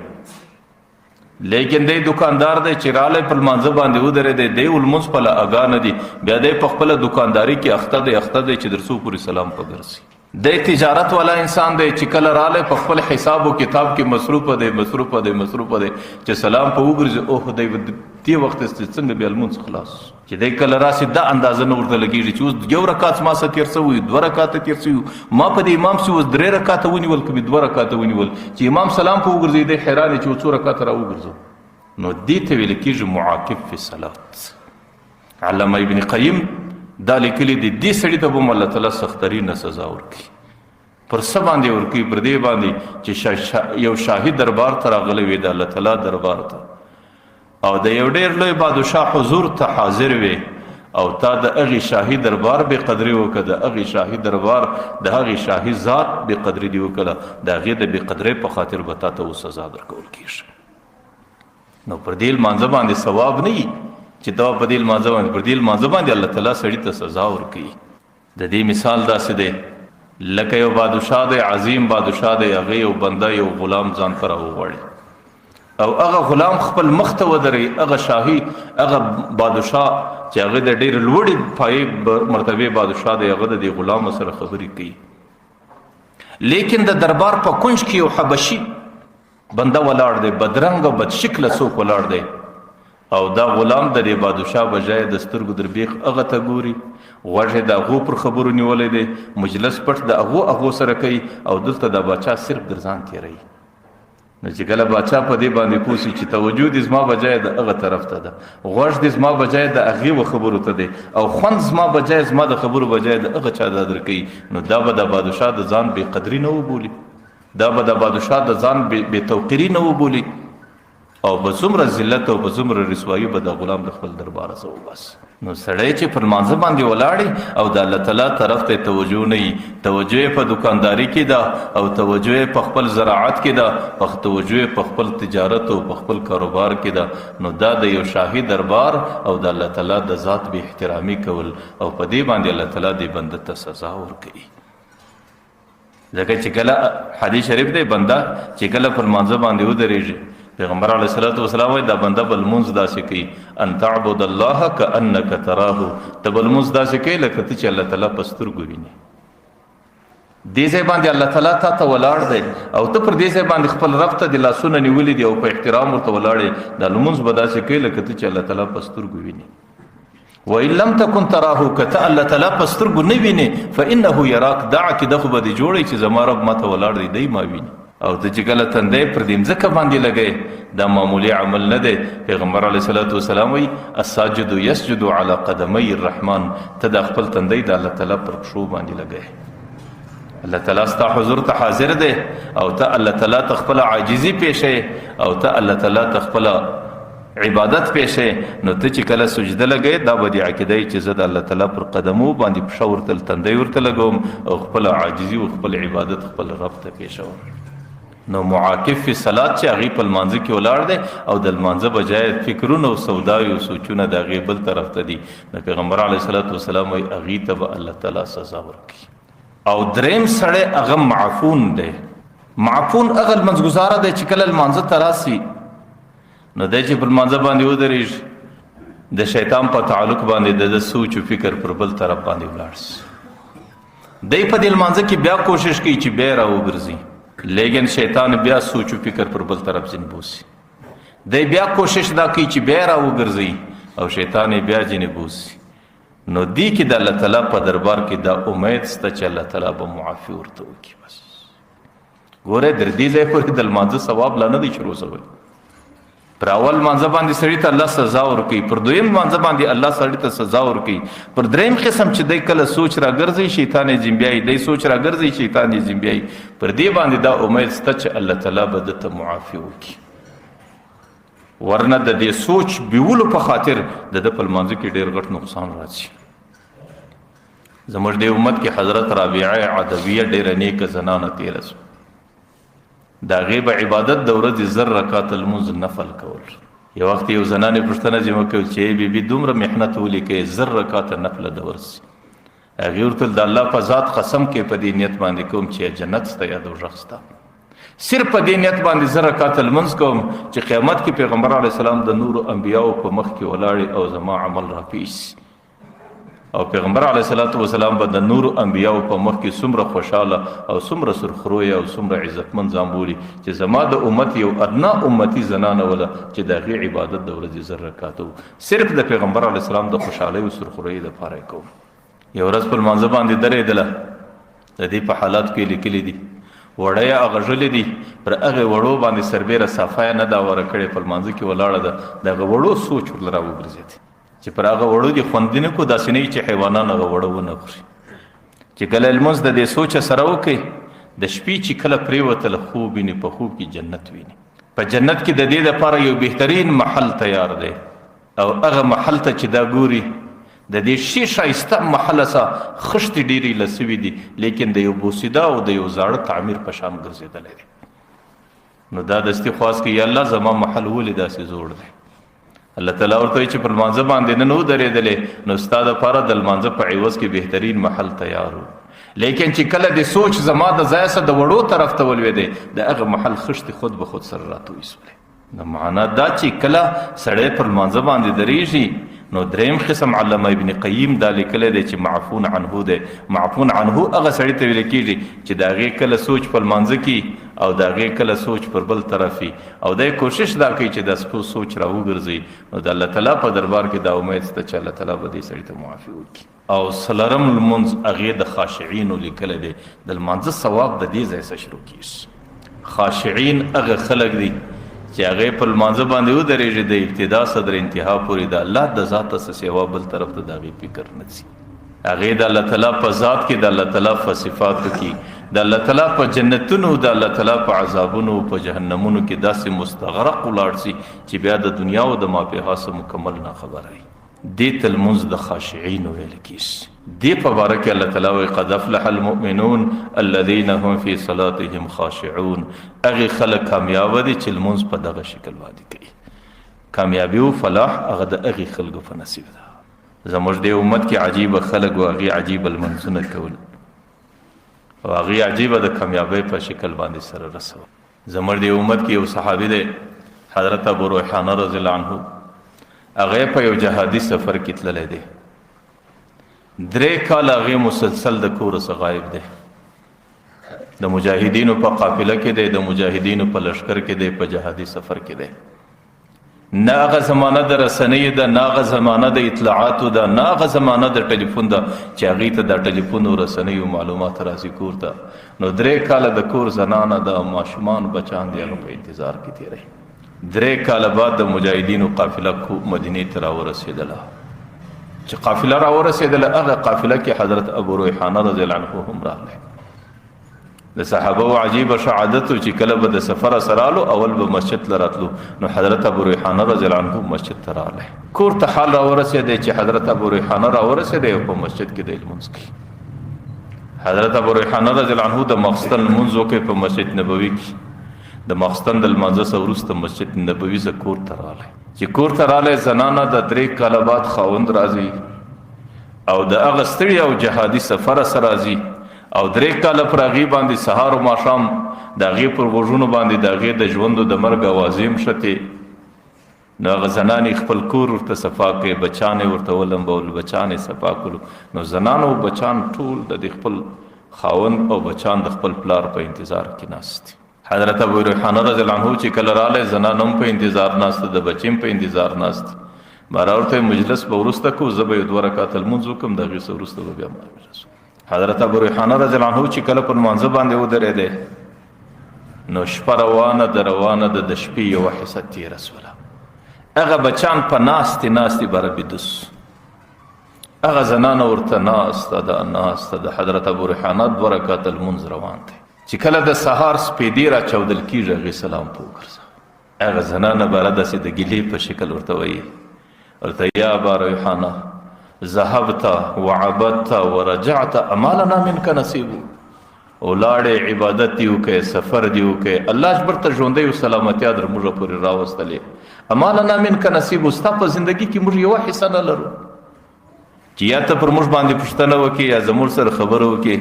لیکن دی دکاندار دی چې رالی پر لمانځه باندې ودرېدی، دی لمونځ په له اګا نه دي، بیا دی په خپله دکانداري کې اخته دی چې در څو پورې سلام په ګرځي. دی تجارت والا انسان دی چې کله رالی په خپل حساب و کتاب کې مصروفه دی چې سلام په وګرځي، اوه دی دې وخت څنګه بیا لمونځ خلاص. چې دی کله راسي دا اندازه نه ورته لګېږي چې اوس 1 رکعت ما څه تېر سوی، 2 رکعته تېر سوي، ما په دې امام سي اوس 3 رکعته ونیول که مې 2 رکعته ونیول، چې امام سلام په وګرځي دی حیران چې 2 رکعته را وګرځو. نو دې ته ویل کېږي معاقب فی صلات. علامه ابن قیم دا لیکلي دي دې سړي ته به هم الله تعالی سخترینه سزا ورکوي. پر څه باندې ورکوي؟ پر دې باندې چې یو شاهي دربار ته راغلی وي، د الله تعالی دربار ته، او د یو ډېر لوی بادشاه حضور ته حاضر وي او تا د هغې شاهي دربار بې قدري وکړه، د هغې شاهي دربار د هغې شاهي ذات بې قدري دې وکړه، د هغې د بې قدرۍ په خاطر به تا ته سزا درکول کېږي. نو پر دې لمانځه باندې ثواب نه وي چې ته په دې لمانځه باندې، پر دې لمانځه باندې الله تعالی سړي ته سزا ورکوي. د دې مثال داسې دی لکه یو بادشاه دی، عظیم بادشاه دی، هغه یو بنده یو غلام ځان ته راوغواړي او هغه غلام خپل مخ ته ودروي، هغه شاهي هغه بادشاه چې هغه د ډېر لوړې پایې مرتبې بادشاه دی، هغه د دې غلام سره خبرې کوي. لیکن د دربار په کنج کې یو حبشي بنده ولاړ دی، بدرنګ او بدشکله څوک ولاړ دی، او دا غلام د دې بادشاه بجای د سترګو دربیخ هغه ته ګوري، غوږ یې د هغو پر خبرو نیولی دی، مجلس پټ د هغو سره کوي، او دلته د باچا صرف در ځان تېروي. نو چې کله باچا په دې باندې پوه سي چې توجه دې زما بجای د هغه طرف ته ده، غوږ دې زما بجای د هغې خبرو ته دی، او خوند زما بجای زما د خبرو بجای د هغه چا دا درکوي، نو دا به د بادشاه د ځان بې قدري نه وبولي، دا به د بادشاه د ځان بې توقیري نه وبولي. او په څومره ذلت او په څومره رسوایي به د غلام د خپل دربار سره وباس. نو سړی چې پر مانځه باندې ولاړی او د الله تعالی طرف ته توجه نه وي، توجه په دکانداري کې ده او توجه په خپل زراعت کې ده، په توجه په خپل تجارت او په خپل کاروبار کې ده، نو دا د یو شاهي دربار او د الله تعالی د ذات به احترامي کول او په دې باندې الله تعالی دې بنده ته سزا ورکوي. ځکه چې کله حدیث شریف دی بنده چې کله پر مانځه باندې ودرېږي، پیغمبر علیه الصلاۃ والسلام وایي دا بنده بل مونځ داسې کوي ان تعبد الله کأنک تراه، ته بل مونځ داسې کوي لکه ته چې الله تعالی په سترګو ویني. دې ځای باندې الله تعالی تا ته ولاړ دی او ته پر دې ځای باندې خپل رب ته د لاسونه نیولي دي او په احترام ورته ولاړې، دا لمونځ به داسې کوي لکه ته چې الله تعالی په سترګو ویني. وإن لم تكن تراه کته الله تعالی په سترګو نه ویني فإنه یراک، دا عقیده خو به دې جوړی چې زما رب ما ته ولاړ دی، دی ما ویني. او ته چې کله تندی پر دې مځکه باندې لګی دا معمولی عمل نه دی. پیغمبر علیه الصلاۃ والسلام وایي الساجد یسجد علی قدمی الرحمن، ته د خپل تندی د الله تعالی پر پښو باندې لګی. الله تعالی ستا حضور ته حاضر دی او ته الله تعالی ته خپل عاجزي پیښې او ته الله تعالی ته خپل عبادت پیښې. نو ته چې کله سجده لګی دا به دې عقیده چې زه د الله تعالی پر قدمو باندې پښه ورته تندی ورته لګوم او خپل عاجزي او خپل عبادت خپل رب ته پیښوم. نو معاکف فی صلات چې هغې په لمانځه کې ولاړ دی او د لمانځه بجای فکرونه او سوداوي او سوچونه د هغې بل طرف ته دي، نو پیغمبر علیه الصلاۃ والسلام وایي هغې ته به الله تعالی سزا ورکړي. او دریم سړی هغه معفون دی. معفون هغه لمونځګزاره دی چې کله لمانځه ته راسي نو دی چې په لمانځه باندې ودرېږي د شیطان په تعلق باندې د سوچ او فکر پر بل طرف باندې ولاړ شي. دی په دې لمانځه کې بیا کوشش کوي چې بیا راوګرځي، لیکن شیطان بیا سوچ و فکر پر بل طرف ځین بوسي. دی بیا کوشش دا کوي چې بیا راوګرځي او شیطان بیا ځین بوسي. نو دی کې د الله تعالی په دربار کې دا امید سته چې الله تعالی به معافي ورته وکړي. بس ګوره در دې ځای پورې د لمانځه ثواب لا نه دی شروع شوی. پر اول لمانځه باندې سړي ته الله سزا ورکوي، پر دویم لمانځه باندې الله سړي ته سزا ورکوي، پر دریم قسم چې دی کله سوچ راګرځي شیطان یې ځینبیایي، دی سوچ راګرځي شیطان یې ځینبیایي، پر دې باندې دا امید شته چې الله تعالی به ده ته معافي وکړي. ورنه د دې سوچ بیولو په خاطر د ده په لمانځه کې ډېر غټ نقصان راځي. زموږ دې امت کې حضرت رابعه عدویه ډېره نیکه زنانه تېره شوه. د هغې به عبادت د ورځې 1000 رکعت لمونځ نفل کول. یو وخت یو زنانې پوښتنه ځینې وکړل چې ای بیبي دومره محنت ولې کوې 1000 رکعته نفله د ورځې؟ هغې ورته ویل د الله په ذات قسم کې په دې نیت باندې کوم چې جنت سته یا دوزخ سته، صرف په دې نیت باندې 1000 رکعته لمونځ کوم چې قیامت کې پیغمبر علیه السلام د نورو انبیاو په مخ کې ولاړې او زما عمل راپیش او پیغمبر علیه الصلاۃ والسلام به د نورو انبیاو په مخ کې څومره خوشحاله او څومره سرخرویه او څومره عزتمند ځان بولي چې زما د امت یو ادنا امتي زنانه وله چې د هغې عبادت د ورځې 1000 رکعته صرف د پیغمبر علیه السلام د خوشحالۍ او سرخرویۍ دپاره یې کوم. یو ورځ په لمانځه باندې درېدله، د دې په حالات کې لیکلي دي وړی یې اغږلې دي، پر هغې وړو باندې سربیره صافه یې نه ده وره کړې، په لمانځه کې ولاړه ده، د هغه وړو سوچ ورله راوګرځېد چې پر هغه وړو دې خوندي نه کړو، داسې نه وي چې حیوانان هغه وړه ونه خوري. چې کله لمونځ د دې سوچه سره وکړي د شپې چې کله پرېوتله خوب ویني، په خوب کې جنت ویني. په جنت کې د دې دپاره یو بهترین محل تیار دی او هغه محل ته چې دا ګوري د دې ښې ښایسته محله څخه خښتې ډېرې لسوي دي، لیکن د یو بوسیده او د یو زاړه تعمیر په شان ګرځېدلی دی. نو دا دستي خواست کوي یا الله زما محل ولې داسې زوړ دی؟ الله تعالی ورته وایي چې پر لمانځه باندې نه و درېدلی نو ستا دپاره د لمانځه په عوض کې بهترین محل تیار و، لیکن چې کله د سوچ زما د ځای څخه د وړو طرف ته ولوېدی د هغه محل خښتې خود به خود سره راتوی سولې. نو معنا دا چې کله سړی پر لمانځه باندې درېږي نو دریم قسم علامه ابن قیم دا لیکلی دی چې معفون عنه دی. معفون عنه هغه سړي ته ویل کېږي چې د هغې کله سوچ په لمانځه کې او د هغې کله سوچ پر بل طرف وي او دی کوشش دا کوي چې د سپو سوچ راوګرځي، نو د الله تعالی په دربار کې دا امید شته چې الله تعالی به دې سړي ته معافي وکړي. او څلورم لمونځ هغې د خاشعینو لیکلی دی. د لمانځه ثواب د دې ځای څخه شروع کېږي. خاشعین هغه خلک دي چې هغې په لمانځه باندې ودرېږي د ابتدا صدر انتها پورې د الله د ذاته څه سوا بل طرف ته د هغې فکر نه ځي. هغې د الله تعالی په ذات کې د الله تعالی په صفاتو کې د الله تعالی په جنتونو د الله تعالی په عذابونو په جهنمونو کې داسې مستغرق ولاړ شي چې بیا د دنیا او د ماپیها سره مکمل نه خبره وي. دې ته لمونځ د خاشعین ویل کیږي. دې په باره کې الله تعالی وایي قد افلح المؤمنون الذين هم في صلاتهم خاشعون. هغې خلک کامیاب دي چې لمونځ په دغه شکل باندې کوي. کامیابی او فلاح هغه د هغې خلکو په نصیب ده. زموږ د امت کې عجیبه خلک و هغې عجیبه لمونځونه کول او هغې عجیبه د کامیابۍ په شکل باندې سره رسول. زموږ د امت کې یو صحابي دی حضرت ابو ریحانه رضی الله عنه. هغه په یو جهادي سفر کې تللی دی. 3 کاله هغې مسلسل د کور څخه غایب دی. د مجاهدینو په قافله کې دی، د مجاهدینو په لشکر کې دی، په جهادي سفر کې دی. نه هغه زمانه د رسنۍ ده، نه هغه زمانه د اطلاعاتو ده، نه هغه زمانه د ټلیفون ده چې هغې ته د ټلیفون او رسنیو معلومات راځي کور ته. نو 3 کاله د کور زنانه د ماشومان بچان دی هغه په انتظار کې تېروي. 3 کاله بعد د مجاهدینو قافله مدینې ته راورسېدله. چې قافله راورسېدله هغه قافله کې حضرت ابو ریحانه رضی الله عنه هم راغلی. د صحابه عجیبه شعادت چې کله به د سفر سرالو اول به مسجد لراتلو. نو حضرت ابو ریحانه رضی الله عنه مسجد ته راغلی. کور ته حال راورسېدی چې حضرت ابو ریحانه راورسېدی او په مسجد کې د لمونځ کوي. حضرت ابو ریحانه رضی الله عنه د ماخستن لمونځ وکړي په مسجد نبوي کې. د ماخستن د لمانځه څخه وروسته مسجد نبوي څخه کور ته راغلی. چې کور ته راغلی زنانه د 3 کاله بعد خاوند راځي او د هغه ستړي او جهادي سفر سره راځي او 3 کاله پر هغې باندې سهار او ماښام د هغې پر غوږونو باندې د هغې د ژوند د مرګ اوازې مښتې. نو هغه زنانې خپل کور ورته صفا کړې، بچان یې ورته ولمبول، بچان یې صفا کړو. نو زنان او بچان ټول د خپل خاوند او بچان د خپل پلار په انتظار کې ناست دي. حضرت ابو ریحانه رضی الله عنه چې کله راغلی زنان هم په انتظار ناست، د بچیم په انتظار ناست. باره ورته مجلس به وروسته کړو، زه به یو 2 رکعته لمونځ وکړم، د هغې څه وروسته به بیا مجلس. حضرت ابو ریحانه رضی الله عنه چې کله پر لمانځه باندې ودرېدی نو شپه روانه د روانه د شپې یوه حصه تېره سوله. هغه بچان په ناستې ناستې بره بیدس، هغه زنانه ورته ناسته د حضرت ابو ریحانه 2 رکعته لمونځ روان دی. چې کله د سهار سپېدې راچاودل کېږي هغې سلام په وګرځه. هغه زنانه بره داسې د ګیلې په شکل ورته وایي، ورته یا ابا ریحانه ذهبت وعبدت ورجعت اما لنا منك نصیب. ولاړې عبادت دی وکړې، سفر دی وکړې، الله اجبر ته ژوندی او سلامتیا در موږ پورې راوستلې. اما لنا منك نصیب، ستا په زندګي کې موږ یوه حصه نه لرو چې یا ته پر موږ باندې پوښتنه وکړې یا زموږ سره خبره وکړې.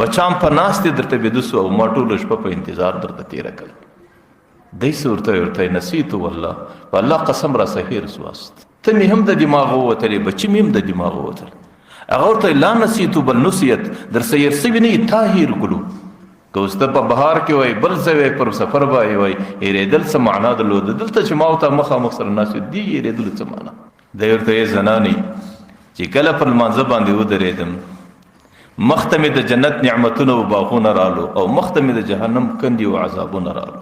بچان په ناستې درته بیده سو او ما ټوله شپه په انتظار درته تېره کړه. دی څه ورته نسیتو والله، په الله قسم را سهیر سواست، ته مې هم د دماغه ووتلې، بچي مې هم د دماغه ووتل. هغه ورته لا نسیتو بل نسیت، در سیر سوي نه تا هیر کړو. که اوس ته په بهار کې وای، بل ځای وای، پر سفر باندې وای، هېرېدل څه معنا درلوده؟ دلته چې ما ورته مخامخ سره ناست یو دې هېرېدلو څه معنا؟ دی ورته یې زنانې چې کله پر لمانځه باندې ودرېدم مخ ته مې د جنت نعمتونه او باغونه رالو او مخ ته مې د جهنم کندې او عذابونه رالو.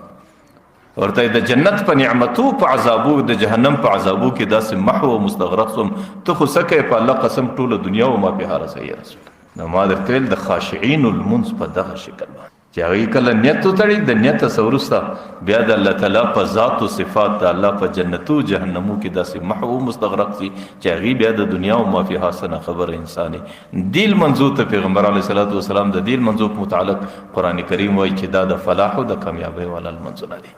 ورته د جنت په نعمتو په عذابو د جهنم په عذابو کې داسې محو او مستغرق سوم، ته خو څه کوې؟ په الله قسم ټوله دنیا او ما فيها رسوي رسول. نو ما درته ویل د خاشعین لمونځ په دغه شکل باندې چې هغې کله نیت وتړي، د نیت څخه وروسته بیا د الله تعالی په ذات او صفات د الله په جنتو جهنمو کې داسې محو او مستغرق سي چې هغې بیا د دنیا او ما فيها څه نه خبره انسان یې. دې لمنځو ته پیغمبر علیه صلات وسلام د دې لمنځو په متعلق قرآن کریم وایي چې دا د فلاح او د کامیابۍ والا لمنځونه دي.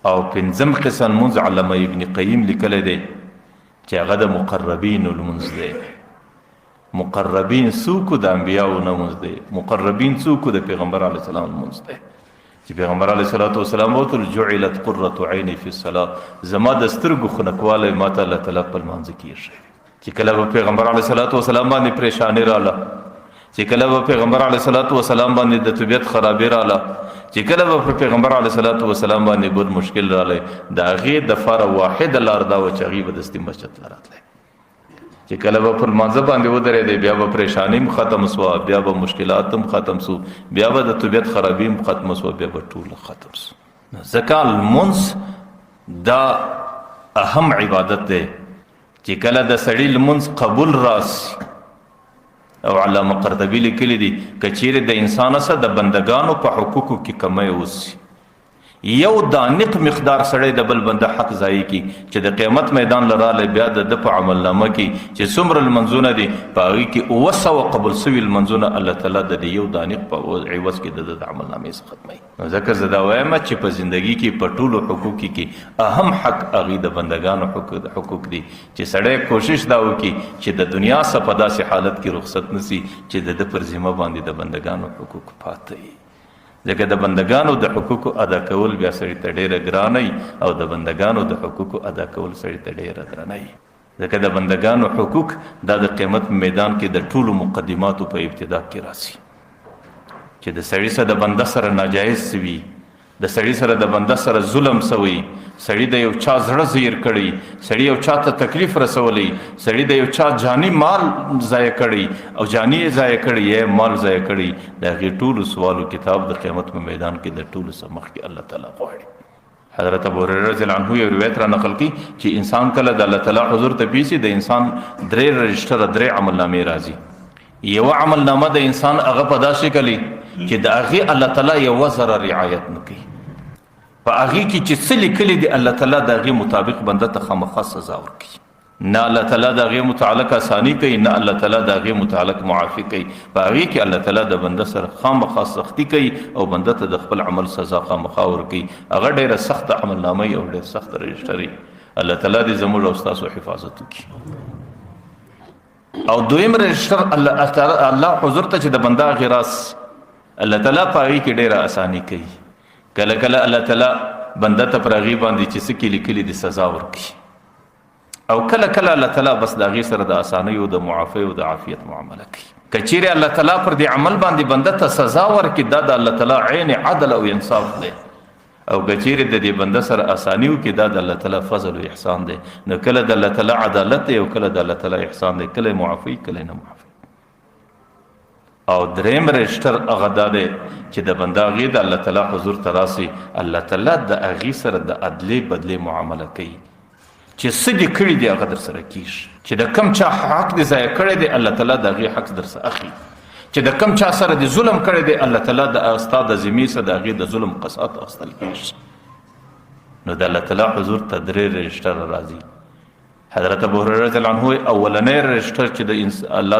او 5م قسم لمونځ علامه ابن قیم لیکلی دی چې هغه د مقربینو لمونځ دی. مقربین څوک د انبیاو نه لمونځ دی، مقربین څوک د پیغمبر علیه السلام لمونځ دی. چې پیغمبر علیه الصلاة والسلام وتل جعلت قرة عیني فی الصلاة، زما د سترګو خنکوالی ما ته الله تعالی په لمانځه کې ایښی. چې کله به پیغمبر علیه الصلاة والسلام باندې پریشاني راله، چې کله به پیغمبر علیه الصلاة والسلام باندې د طبیعت خرابي راله، چې کله به پیغمبر علیه الصلاة والسلام باندې بل مشکل رالی، د هغې دپاره واحده لار دا وه چې هغې به دستي مسجد ته راتلی. چې کله به پر لمانځه باندې ودرېدی بیا به پریشاني هم ختم سوه، بیا به مشکلات هم ختم سو، بیا به د طبیعت خرابي هم ختم سوه، بیا به ټول ختم سو. ځکه لمونځ دا اهم عبادت دی چې کله د سړي لمونځ قبول راسي او علامه قرطبي لیکلي دي که چیرې د انسان سره د بندگانو په حقوقو کې کمی اوسي یو دانق مقدار سړی د بل بنده حق ضایع کی چې د قیامت میدان لراله بیا د په عمل نامه کې چې څومره المنځونه دي په هغې کې 900 قبول سوي المنځونه الله تعالی د یو دانق په عوض کې د عمل نامې څخه ختموي. نو ځکه زه دا وایم چې په زندگی کې په ټولو حقوقو کې اهم حق هغې د بندګانو حقوق دي چې سړی کوشش دا وکړي چې د دنیا څخه په داسې حالت کې رخصت نسي چې د پر ذمه باندې د بندګانو حقوق پاته وي. ځکه د بندگانو د حقوقو ادا کول بیا سړي ته ډېره ګرانه او د بندگانو د حقوقو ادا کول سړي ته ډېره ګرانه ځکه د بندگانو حقوق دا د قیامت میدان کې د ټولو مقدماتو په ابتدا کې راسي چې د سړي سره د بنده سره ناجایز سوي د سړي سره د بنده سره ظلم سوی سړي د یو چا زړه زیر کړی سړي یو چا ته تکلیف رسولی سړي د یو چا جانی مال ضایع کړی او جانی ضایع کړی یا مال ضایع کړی د هغې ټولو سوالو کتاب د قیامت په میدان کې د ټولو څخه مخکې الله تعالی غواړي. حضرت ابو هريره رضی الله عنه یو روایت را نقل کی چې انسان کله د الله تعالی حضور ته پیسي د انسان 3 رجسټر 3 عمل نامې راځي. یو عمل نامه د انسان هغه په داسې کلی چې د هغې الله تعالی یو ذره رعایت نه کوي په هغې کې چې څه لیکلي دي الله تعالی د هغې مطابق بنده ته خامخا سزا ورکوي. نه الله تعالی د هغې متعلق اساني کوي نه الله تعالی د هغې متعلق معافي کوي. په هغې کې الله تعالی د بنده سره خامخا سختي کوي او بنده ته د خپل عمل سزا خامخا ورکوي. هغه ډېره سخته عمل نامه او ډېر سخت رجسټر الله تعالی دې زموږ او ستاسو حفاظت وکړي. او دویم رجسټر الله حضور ته چې د بنده هغې راس الله تعالی په هغې کې ډېره اساني کوي. کله کله الله تعالی بنده ته پر هغې باندې چې څه کې لیکلي دي سزا ورکړي او کله کله الله تعالی بس د هغې سره د اسانۍ او د معافۍ او د عافیت معامله کوي. که چیرې الله تعالی پر دې عمل باندې بنده ته سزا ورکړي دا د الله تعالی عین عدل او انصاف دی او که چیرې د دې بنده سره اساني وکړي دا د الله تعالی فضل او احسان دی. نو کله د الله تعالی عدالت دی او کله د الله تعالی احسان دی کله معافي کله نه معافي. او دریم رجسټر هغه دا دی چې د بنده هغې د الله تعالی حضور ته راسي الله تعالی د هغې سره د عدلې بدلې معامله کوي چې څه دې کړي دي هغه در سره کېږي چې د کم چا حق دې ضایع کړی دی الله تعالی د هغې حق در څخه اخلي چې د کم چا سره دې ظلم کړی دی الله تعالی د ستا د ذمې څخه د هغې د ظلم قصاص اخیستل کېږي. نو د الله تعالی حضور ته 3 رجسټر راځي. حضرت ابو هريره رضی الله عنه اولنی رجسټر چې د الله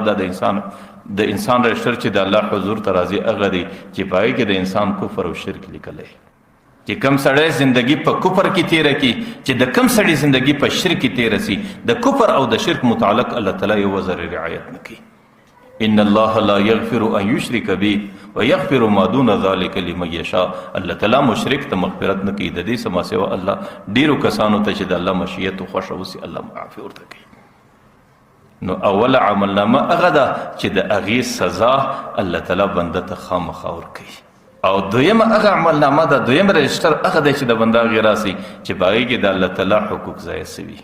د انسان رجسټر چې د الله حضور ته راځي هغه دی چې په هغې کې د انسان کفر او شرک لیکلی چې کم سړی زندگی په کفر کې تیره کی چې د کم سړی زندگی په شرک کې تیره سي د کفر او د شرک متعلق الله تعالی یو ذره رعایت نه کوي. ان الله لا يغفر ان يشرك به ويغفر ما دون ذلك لمن يشاء. الله تعالی مشرک ته مغفرت نه کوي د دې سما سوا الله ډیرو کسانو ته چې د الله مشیت او خوښه وسي الله معافي ورته کوي. نو اول عمل نامه هغه ده چې د هغې سزا الله تعالی بنده ته خامخا ورکوي. او دویم هغه عمل نامه ده دویم رجسټر هغه دی چې د بنده هغې راسي چې په هغې کې د الله تعالی حقوق ضایع سوي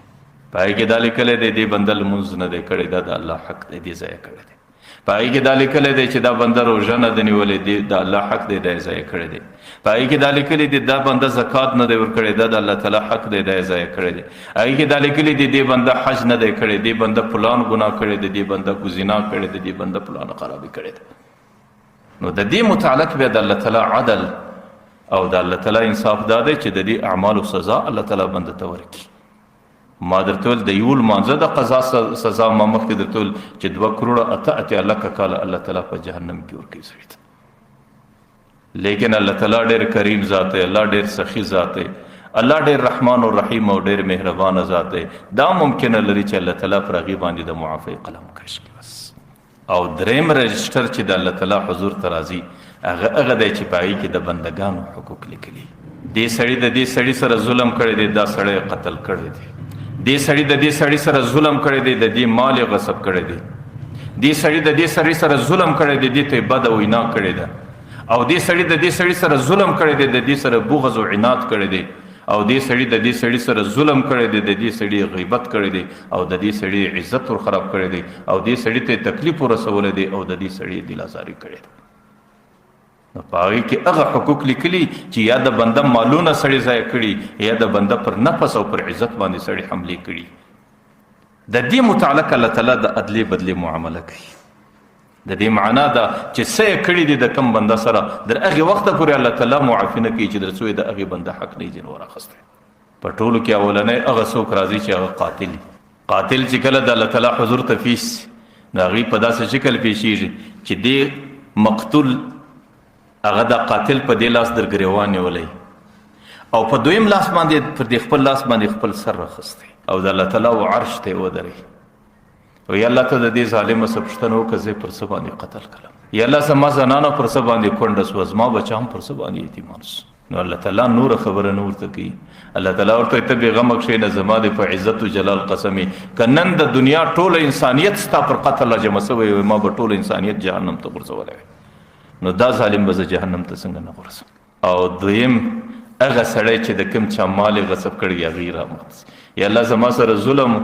په هغې کې دا لیکلی دی دې بنده لمونځ نه دی کړی دا د الله حق دی دې ضایع کړی دی. په هغې کې دا لیکلی دی چې دا بنده روژه نه دی نیولی دی د الله حق دی دا یې ضایع کړی دی. په هغې کې دا لیکلی دی دا بنده زکات نه دی ورکړی دا د الله تعالی حق دی دا یې ضایع کړی دی. هغې کې دا لیکلی دی دې بنده حج نه دی کړی دې بنده فلان ګناه کړی دی دې بنده زنا کړی دی دې بنده فلانه خرابي کړې ده. نو د دې متعلق بیا د الله تعالی عدل او د الله تعالی انصاف دا دی چې د دې اعمالو سزا الله تعالی بنده ته ورکړي. ما درته ویل د یو لمانځه د قضا سزا ما مخکې درته ویل چې 2 کروړه 88 لکه کاله الله تعالی په جهنم کې ورکوي سړي ته. لیکن الله تعالی ډېر کریم ذات دی الله ډېر سخي ذات دی الله ډېر رحمان او رحیم او ډېر مهربانه ذات دی. دا ممکنه لري چې الله تعالی پر هغې باندې د معافۍ قلم کش کړي. بس او دریم رجسټر چې د الله تعالی حضور ته راځي هغه دی چې په هغې کې د بندګانو حقوق لیکلي. دې سړي د دې سړي سره ظلم کړی دی دا سړی قتل کړی دی. دې سړي د دې سړي سره ظلم کړی دی د دې مال یې غصب کړی دی. دې سړي د دې سړي سره ظلم کړی دی دې ته یې بده وینا کړې ده. او دې سړي د دې سړي سره ظلم کړی دی د دې سره بغض او عناد کړی دی. او دې سړي د دې سړي سره ظلم کړی دی د دې سړي غیبت کړی دی او د دې سړي عزت ور خراب کړی دی او دې سړي ته تکلیف ورسولی دی او د دې سړي دل ازاري کړې ده. نو په هغې کې هغه حقوق لیکلي چې یا د بنده مالونه سړي ضایع کړي یا د بنده پر نفس او پر عزت باندې سړي حملې کړي. د دې متعلق الله تعالی د عدلې بدلې معامله کوي. د دې معنا دا چې څه یې کړي دي د کم بنده سره در هغې وخته پورې الله تعالی معافي نه کوي چې در څو یې د هغې بنده حق نه ځینې وراخستی. په ټولو کې اولنی هغه څوک راځي چې هغه قاتل چې کله د الله تعالی حضور ته پیش نو هغې په داسې شکل پیشیږي چې دې مقتول هغه د قاتل په دې لاس در ګریوان نیولی او په دویم لاس باندې پر دې خپل لاس باندې خپل سر راخستی او د الله تعالی و عرش ته یې ودرې او یا الله ته د دې ظالمه څه پوښتنه وکړه زه پر څه باندې قتل کړم یا الله زما زنانه پر څه باندې کونډه سوه زما بچه هم پر څه باندې یتیمان سو. نو الله تعالی نور خبره نه ورته کوي. الله تعالی ورته ته بېغمه کښېنه زما د په عزت و جلال قسمي که نن د دنیا ټوله انسانیت ستا پر قتل راجمع سوی وي ما به ټول انسانیت جهنم ته غورځولی وي نو دا ظالم به زه جهنم ته څنګه نه غورځم. او دویم هغه سړی چې د کوم چا مال یې غصب کړی هغې رامخ یا الله زما سره ظلم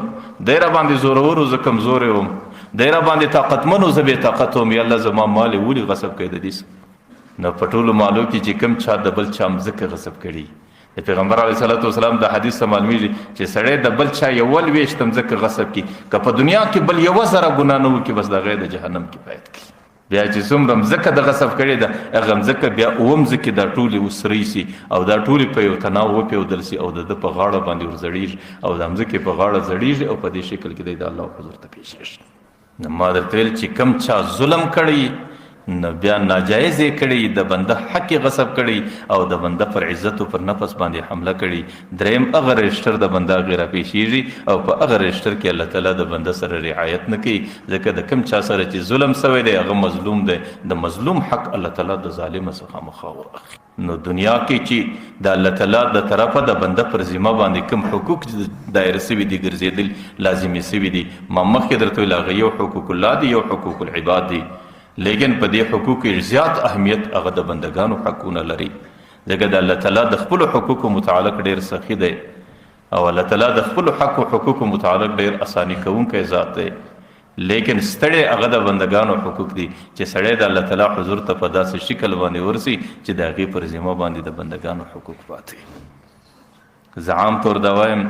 دی را باندې زورور و زه کمزوری وم دی را باندې طاقتمن و زه بې طاقت وم یا الله زما مال یې ولې غصب کوي د دې نو په ټولو مالو کې چې کوم چا د بل چا مځکه غصب کړي د پیغمبر علیه صلات وسلام د حدیث ته معلومیږي چې سړی د بل چا یو لویشت مځکه غصب کړي که په دنیا کې بل یوه زره ګناه نه وکړي بس د هغې د جهنم کفایت کړي. بیا چې څومره مځکه د غصب کړې ده هغه مځکه بیا اوه مځکې دا ټولې وسرۍ سي او دا ټولې په یو تناو وپیودل سي او د ده په غاړه باندې ورزړېږي او دا مځکې په غاړه زړېږي او په دې شکل کې دی د الله حضور ته پیښېږي. نو ما درته ویل چې کم چا ظلم کړی نو بیا ناجایز یې کړی د بنده حق یې غصب کړی او د بنده پر عزت او پر نفس باندې حمله کړي. دریم هغه رجسټر د بنده هغې راپېښېږي او په هغه رجسټر کې الله تعالی د بنده سره رعایت نه کوي ځکه د کوم چا سره چې ظلم سوی دی هغه مظلوم دی د مظلوم حق الله تعالی د ظالمه څخه مخاور اخلي. نو دنیا کې چې د الله تعالی د طرفه د بنده پر ذمه باندې کوم حقوق دایره سوي دي ګرځېدل لازمي سوي دي ما مخکې درته ویل هغه یو حقوق الله دي یو حقوق العباد دي لیکن په دې حقوق کې زیات اهمیت هغه د بندگانو حقونه لري ځکه د الله تعالی د خپلو حقوقو متعلق ډېر سخي دی او الله تعالی د خپلو حق او حقوقو متعلق ډېر اساني کوونکی ذات دی لیکن ستړی هغه د بندگانو حقوق دي چې سړی د الله تعالی حضور ته په داسې شکل باندې ورسي چې د هغې پر ذمه باندې د بندگانو حقوق پاتې. زه عام طور دا وایم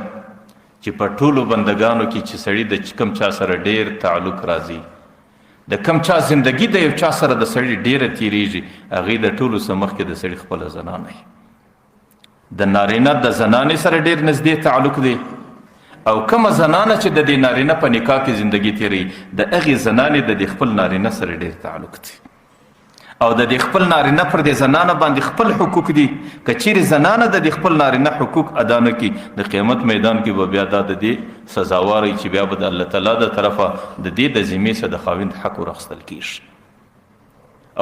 چې په ټولو بندگانو کې چې سړي د کوم چا سره ډېر تعلق راځي د کم چا زندگی د یو چا سره د سړي ډیره تیریږي هغې د ټولو څه مخکې د سړي خپله زنانه وي د نارینه د زنانې سره ډیر نږدې تعلق دی او کومه زنانه چې د دې نارینه په نکاح کې زندگی تیروي د هغې زنانې د دې خپل نارینه سره ډیر تعلق دی او د دې خپل نارینه پر دې زنانه باندې خپل حقوق دي که چیرې زنانه د دې خپل نارینه حقوق ادا نه کړي د قیامت میدان کې به بیا دا د دې سزاوار وي چې بیا به د الله تعالی د طرفه د دې د ذمې څخه د خاوند حق ورخصتل کېږي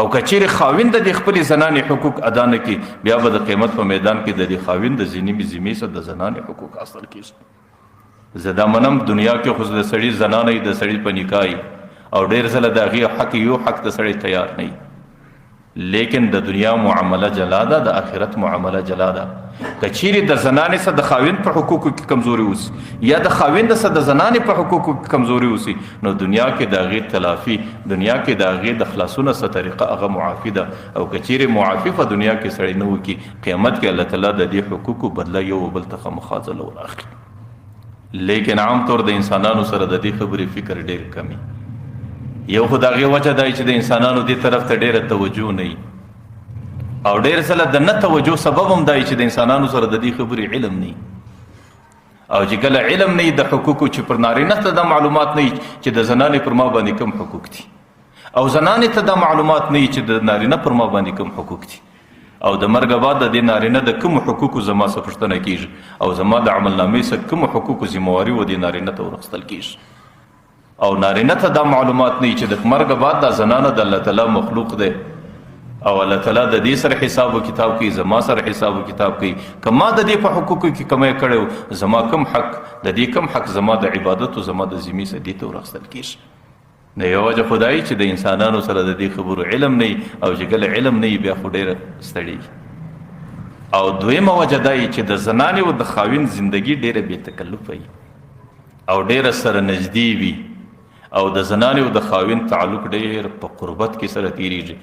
او که چیرې خاوند د دې خپلې زنانې حقوق ادا نه کړي بیا به د قیامت په میدان کې د دې خاوند د ذمې څخه د زنانې حقوق حاصل کېږي. زه دا منم دنیا کې خو د سړي زنانه د سړي په نکاح او ډېر ځله د هغې حق یو حق د سړی تیار نه لیکن د دنیا معامله جلا ده د آخرت معامله جلا ده. که چیرې د زنانې څخه د خاوند په حقوقو کې کمزوري اوسي یا د خاوند څخه د زنانې په حقوقو کې کمزوري اوسي نو دنیا کې د هغې تلافي دنیا کې د هغې د خلاصونه څه طریقه هغه معافي ده او که چیرې معافي په دنیا کې سړی نه وکړي قیامت کې الله تعالی د دې حقوقو بدله یو بل څخه مخاضله ورأخلي. لیکن عام طور د انسانانو سره د دې خبرې فکر ډېر کمی یو خو د هغې وجه دا چې د انسانانو دې طرف ته ډېره توجه نه وي او ډېر ځله د نه توجه سبب هم دا چې د انسانانو سره د دې خبرې علم نه او چې کله علم نه د حقوقو چې پر نارینه ته دا معلومات نه چې د زنانې پر ما باندې کوم حقوق دي او زنانې ته دا معلومات نه چې د نارینه پر ما باندې کوم حقوق دي او د مرګ بعد د دې نارینه د کوم حقوقو زما څه پوښتنه کېږي او زما د عملنامې څخه کوم حقوقو ذمهواري و دې نارینه ته ورخصتل کېږي او نارینه ته دا معلومات نه چې د مرګ بعد دا زنانه د الله تعالی مخلوق دی او الله تعالی د دې سره حساب و کتاب کوي زما سره حساب و کتاب کوي که ما د دې په حقوقو کې کمی کړی زما کم حق د دې کم حق زما د عبادت او زما د ذمې څخه دې ته ورخصتل کېږي. د یو وجه خدای چې د انسانانو سره د دې خبرو علم نه او چې کله علم نه بیا خو ډېره ستړي او دویمه وجه دا چې د زنانې او د خاوند زندگی ډېره بې تکلفه وي او ډېره سره نږدې وي او د زنانې او د خاوند تعلق ډېر په قربت کې سره تیریږي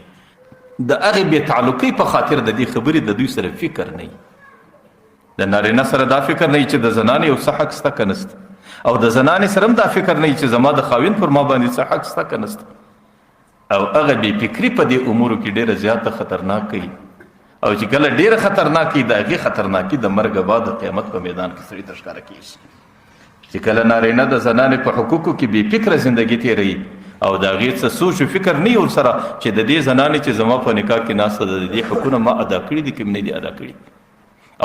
د هغې بې تعلقۍ په خاطر د دې خبرې د دوی سره فکر نه د نارینه سره دا فکر نه چې د زنانې یو څه حق شته که نشته او د زنانې سره هم دا فکر نه چې زما د خاوند پر ما باندې څه حق شته که نشته او هغه بې فکري په دې امورو کې ډېره زیاته خطرناکه وي او چې کله ډېره خطرناکه وي د هغې خطرناکي د مرګه بعد د قیامت په میدان کې سړي ته ښکاره کېږي چې کله نارینه د زنانې په حقوقو کې بې فکره زندګي تېروي او د هغې څه سوچ و فکر نه وي ورسره چې د دې زنانې چې زما په نکاح کې ناسته ده د دې حقونه ما ادا کړي دي که نه دي ادا کړي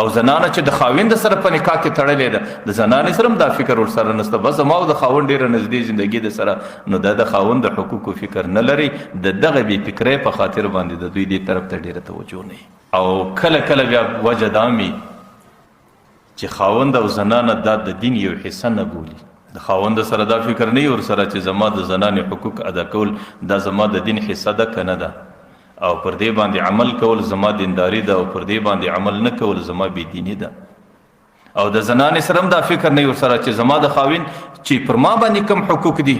او زنانه چې د خاوند سره په نکاح کې تړلې ده د زنانې سره هم دا فکر ورسره نشته بس زما او د خاوند ډېره نږدې زندګي د سره نو دا د خاوند د حقوقو فکر نه لري د دغه بې فکرۍ په خاطر باندې د دوی دې طرف ته ډېره توجه نه او کله کله بیا وجه دا وي چې خاوند او زنانه دا د دین یو حصه نه بولي د خاوند سره دا فکر نه ورسره چې زما د زنانې حقوق ادا کول دا زما د دین حصه ده که نه ده او پر دې باندې عمل کول زما دینداری ده او پر دې باندې عمل نه کول زما بېدیني ده او د زنانې سره هم دا فکر نه ورسره چې زما د خاوند چې پر ما باندې کوم حقوق دي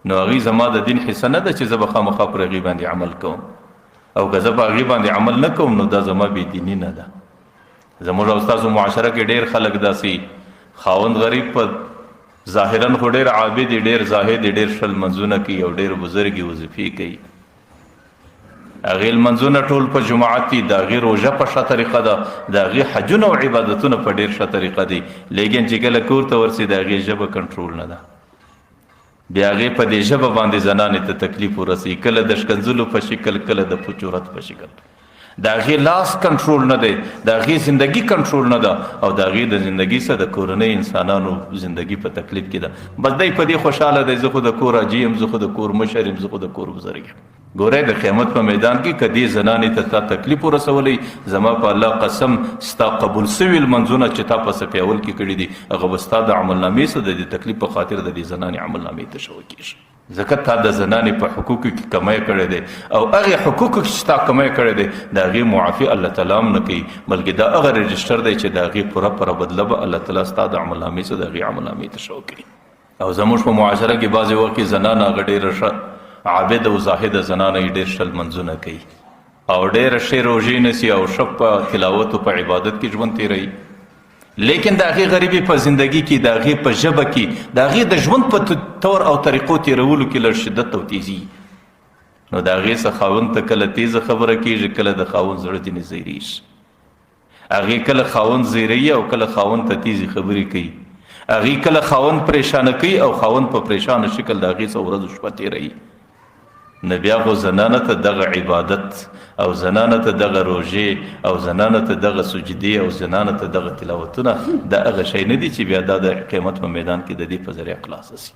نو هغې زما د دین حصه نه ده چې زه به خامخا پر هغې باندې عمل کوم او که زه په هغې باندې عمل نه کوم نو دا زما بېدیني نه ده زموږ او ستاسو معاشره کې ډېر خلک داسې خاوند غریب په ظاهرا خو ډېر عابد دي ډېر زاهد دي ډېر شل منځونه کوي او ډېر بزرګي وظیفې کوي هغې لمنځونه ټول په جماعت دي د هغې روژه په ښه طریقه ده د هغې حجونه او عبادتونه په ډېر ښه طریقه دي لیکن چې کله کور ته ورسي د هغې ژبه کنټرول نه ده بیا هغې په دې ژبه باندې زنانې ته تکلیف ورسوي کله د ښکنځلو په شکل کله د پچورت په شکل د هغې لاس کنټرول نه دی د هغې زندگی کنټرول نه ده او د هغې د زندگی سره د کورنۍ انسانانو زندگی په تکلیف کې ده بس دی په دې خوشحاله دی زه خو د کور حاجي یم زه خو د کور مشر یم زه خو د کور بزرګ یم ګورئ د قیامت په میدان کې که دې زنانې ته تا تکلیف ورسولی زما په الله قسم ستا قبول سوي لمنځونه چې تا په سپیول کې کړي دي هغه به ستا د عملنامې سره د دې تکلیف په خاطر د دې زنانې عملنامې ته شوه کېږي ځکه تا د زنانې په حقوقو کې کمی کړی دی او هغې حقوقو کې چې تا کمی کړی دی د هغې معافي الله تعالی هم نه کوي بلکې دا هغه رجسټر دی چې د هغې پوره بدله به الله تعالی ستا د عملنامې څخه د هغې عملنامې ته شو کوي او زموږ په معاشره کې بعضې وخت کې زنانه هغه ډېره ښه عابد او زاهده زنانه یې ډېر شل منځونه کوي او ډېره ښې روژې نیسي او ښه په تلاوت او په عبادت کې ژوند تېروي لیکن د هغې غریبي په زندگی کې د هغې په ژبه کې د هغې د ژوند په طور او طریقو تېرولو کې لږ شدت او تیزي نو د هغې څخه خاوند ته کله تیزه خبره کېږي کله د خاوند زړه ځینې زیریږي هغې کله خاوند زیروي او کله خاوند ته تیزې خبرې کوي هغې کله خاوند پریشانه کوي او خاوند په پریشانه شکل د هغې څه ورځ شپه تېروي نو بیا خو زنانه ته دغه عبادت او زنانه ته دغه روژې او زنانه ته دغه سجدې او زنانه ته دغه تلاوتونه د هغه شی نه دي چې بیا دا د قیامت په میدان کې د دې په ذریعه خلاصه سي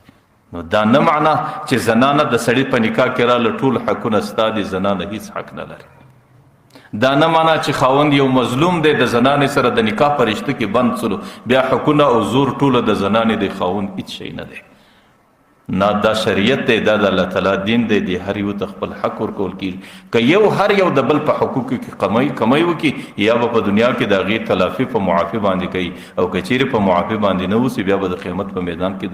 نو دا نه معنا چې زنانه د سړي په نکاح کې راله ټول حقونه ستا دي زنانه هیڅ حق نه لري دا نه معنا چې خاوند یو مظلوم دی د زنانې سره د نکاح په رشته کې بند سلو بیا حقونه او زور ټوله د زنانې دی خاوند هیڅ شی نه دی نه دا شریعت دی دا د الله تعالی دین دی د هر یو ته خپل حق ورکول کېږي که یو هر یو د بل په حقوقو کې کمی وکړي یا به په دنیا کې د هغې تلافي په معافي باندې کوي او که چیرې په معافي باندې نه اوسي بیا به د قیامت په میدان کې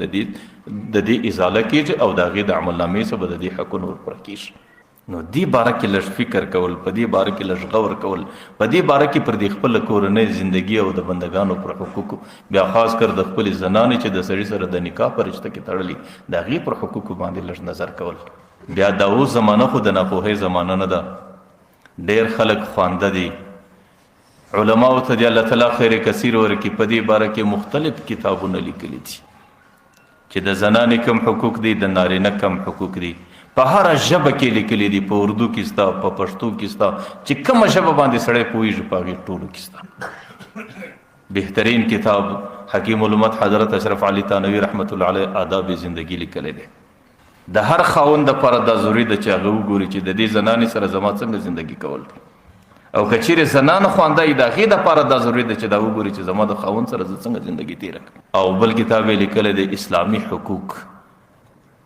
د دې ازاله کېږي او د هغې د عملنامې څخه به د دې حقونه ورپوره کېږي نو دې باره کې لږ فکر کول په دې باره کې لږ غور کول په دې باره کې پر دې خپله کورنۍ زندگی او د بندګانو پر حقوقو بیا خاص کر د خپلې زنانې چې د سړي سره د نکاح په رشته کې تړلي د هغې پر حقوقو باندې لږ نظر کول بیا دا اوس زمانه خو د ناپوهۍ زمانه نه ده ډېر خلک خوانده دي علماو ته د الله تعالی خیر کثیر ورکړي په دې باره کې مختلف کتابونه لیکلي دي چې د زنانې کم حقوق دي د نارینه کم حقوق دي په هره ژبه کې لیکلي دي په اردو کې ستا په پښتو کې ستا چې کومه ژبه باندې سړی پوهېږي په هغې ټولو کې ستا بهترین کتاب حکیم الامت حضرت اشرف علي تانوي رحمت الله علیه آداب زندگی لیکلی دی د هر خاوند دپاره دا ضروري ده چې هغه وګوري چې د دې زنانې سره زما څنګه زندگی کول او که چیرې زنانه خوانده وي د هغې دپاره دا ضروري ده چې دا وګوري چې زما د خاوند سره زه څنګه زندگی تېره کړم او بل کتاب یې لیکلی دی اسلامي حقوق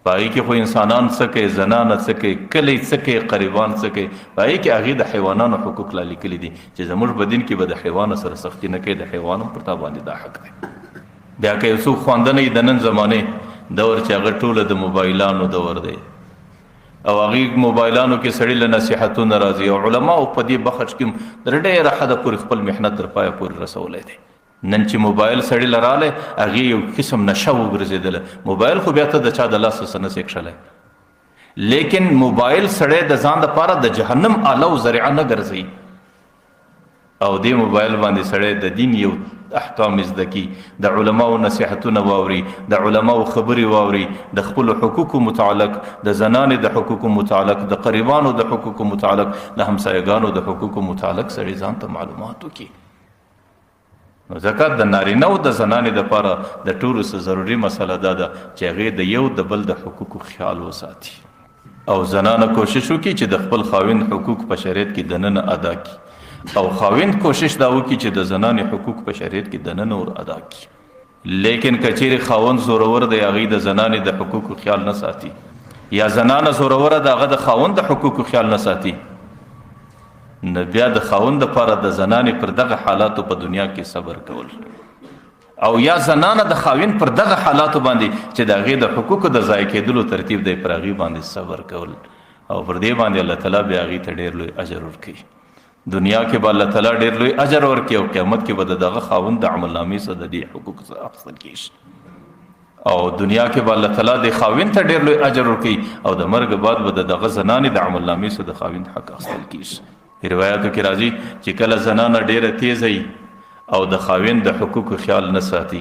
په هغې کې خو انسانان څه کوي زنانه څه کوي کلی څه کوي قریبان څه کوي په هغې کې هغې د حیوانانو حقوق لا لیکلي دي چې زموږ په دین کې به د حیوانو سره سختي نه کوي د حیوان هم پر تا باندې دا حق دی بیا که یو څوک خوانده نه وي د نن زمانې دور چې هغه ټوله د موبایلانو دور دی او هغې موبایلانو کې سړي له نصیحتونه راځي او علماو په دې بخش کې تر ډېره حده پورې خپل محنت تر پایه پورې رسولی دی نن چې موبایل سړي له رالی هغې یو قسم نشه وګرځېدله موبایل خو بیا ته د چا د لاسه څه نسې کښلی لیکن موبایل سړی د ځان دپاره د جهنم آله او ذریعه نه ګرځوي او دې موبایل باندې سړی د دین یو احکام زده کي، د علماو نصیحتونه واوري، د علماو خبرې واوري، د خپلو حقوقو متعلق، د زنانې د حقوقو متعلق، د قریبانو د حقوقو متعلق، د همسایګانو د حقوقو متعلق سړی ځان ته معلومات وکړي. نو ځکه د نارینه او د زنانې دپاره د ټولو څه ضروري مسله دا ده چې هغې د یو د بل د حقوقو خیال وساتي او زنانه کوشش وکړي چې د خپل خاوند حقوق په شریعت کې دننه ادا کړي او خاوند کوشش دا وکړي چې د زنانې حقوق په شریعت کې دننه ور ادا کړي. لیکن کچېرې خاوند زورور دی هغې د زنانې د حقوقو خیال نه ساتي یا زنانه زوروره ده هغه د خاوند د حقوقو خیال نه ساتي، نو بیا د خاوند دپاره د زنانې پر دغه حالاتو په دنیا کې صبر کول او یا زنانه د خاوند پر دغه حالاتو باندې چې د هغې د حقوقو د ضایع کېدلو ترتیب دی پر هغې باندې صبر کول او پر دې باندې الله تعالی بیا هغې ته ډېر لوی اجر ورکوي. دنیا کې به الله تعالی ډېر لوی اجر ورکوي او قیامت کې به د دغه خاوند د عملنامې څخه د دې حقوق څخه اخیستل کېږي او دنیا کې به الله تعالی د خاوند ته ډېر لوی اجر ورکوي او د مرګ بعد به د دغه زنانې د عملنامې څخه د خاوند حق اخیستل کېږي. روایاتو کې راځي چې کله زنانه ډېره تیزه او د خاوند د حقوقو خیال نه ساتي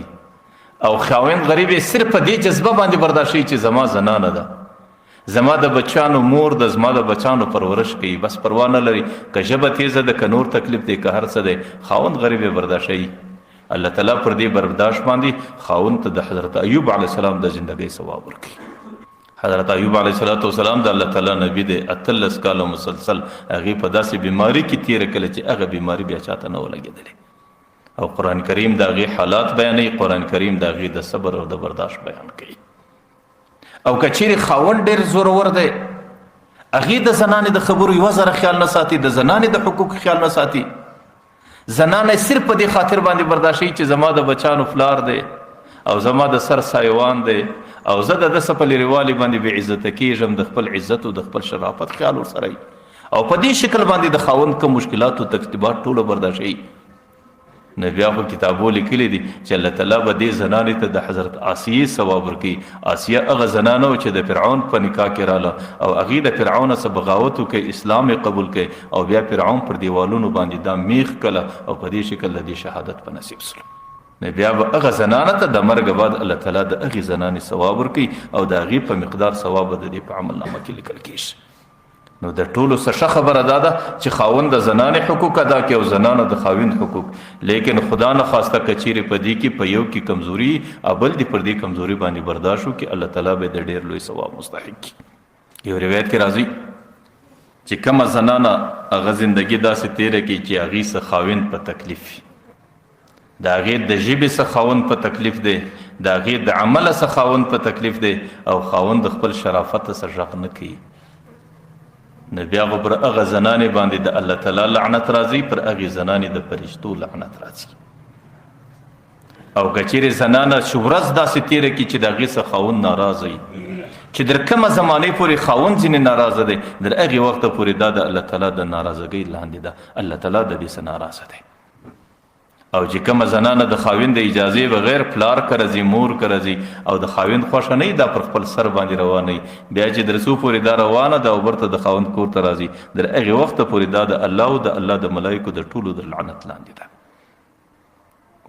او خاوند غریب صرف په دې جذبه باندې برداشت کوي چې زما زنانه ده، زما د بچانو مور د زما د بچانو پرورش کوي، بس پروا نه لري که ژبه تیزه ده که نور تکلیف دی که هر څه دی، خاوند غریب برداشتوي. الله تعالی پر دې برداشت باندې خاوند ته د حضرت ایوب علیه السلام د زندګۍ ثواب ورکوي. حضرت ایوب علیه السلام د الله تعالی نبی دی، 18 کاله مسلسل هغې په داسې بیماري کې تېره کړله چې هغه بیماري بیا چاته نه ولګېدلې او قرآن کریم د هغې حالات بیانوي، قرآن کریم د هغې د صبر او د برداشت بیان کوي. او که چیرې خاوند ډېر زورور دی هغې د زنانې د خبرو یوه ذره خیال نه ساتي، د زنانې د حقوق خیال نه ساتي، زنانه صرف په دې خاطر باندې برداشتوي چې زما د بچانو پلار دی او زما د سر سایوان دی او زه د ده څه په لرېوالي باندې بې عزته کېږم، د خپل عزت او د خپل شرافت خیال ورسره او په دې شکل باندې د خاوند کوم مشکلات او تکلیفات ټوله برداشتوي. نو بیا خو کتابو لیکلی دي چې الله تعالی به دې زنانې ته د حضرت آسیې ثواب ورکوي. آسیه هغه زنانه وه چې د فرعون په نکاح کې راله او هغې د فرعون څه بغاوت وکړي، اسلام یې قبول کړي او بیا فرعون پر دیوالونو باندې دا میخ کړه او په دې شکل د دې شهادت په نصیب سلو. نو بیا به هغه زنانه ته د مرګ بعد الله تعالی د هغې زنانې ثواب ورکوي او د هغې په مقدار ثواب به د دې په عملنامه کې لیکل کېږي. نو د ټولو څه ښه خبره دا ده چې خاوند د زنانې حقوق ادا کړي او زنانه د خاوند حقوق، لیکن خدا نه خواسته که چیرې په دې کې په یو کې کمزوري او بل دې پر دې کمزوري باندې برداشت وکړي، الله تعالی به د ډېر لوی ثواب مستحق کړي. یو روایت کې راځي چې کومه زنانه هغه زندګي داسې تېره کړي چې هغې څه خاوند په تکلیف وي، د هغې د ژبې څه خاوند په تکلیف دی، د هغې د عمله څه خاوند په تکلیف دی او خاوند د خپل شرافت څه غږ نه کوي، نو بیا خو پر هغه زنانې باندې د الله تعالی لعنت راځي، پر هغې زنانې د فرشتو لعنت راځي. او که چیرې زنانه ورځ داسې تېره کړي چې د هغې څه خاوند ناراضه وي، چې در کومه زمانې پورې خاوند ځینې ناراضه دی، در هغې وخته پورې دا د الله تعالی د ناراضګۍ لاندې ده، الله تعالی د دې څه ناراضه دی. او چې کومه زنانه د خاوند د اجازې بغیر پلار که راځي، مور که راځي او د خاوند خوښه نه وي، دا پر خپل سر باندې روانه وي، بیا چې در څو پورې دا روانه ده او برته د خاوند کور ته راځي، در هغې وخته پورې دا د الله او د الله د ملایکو د ټولو د لعنت لاندې ده.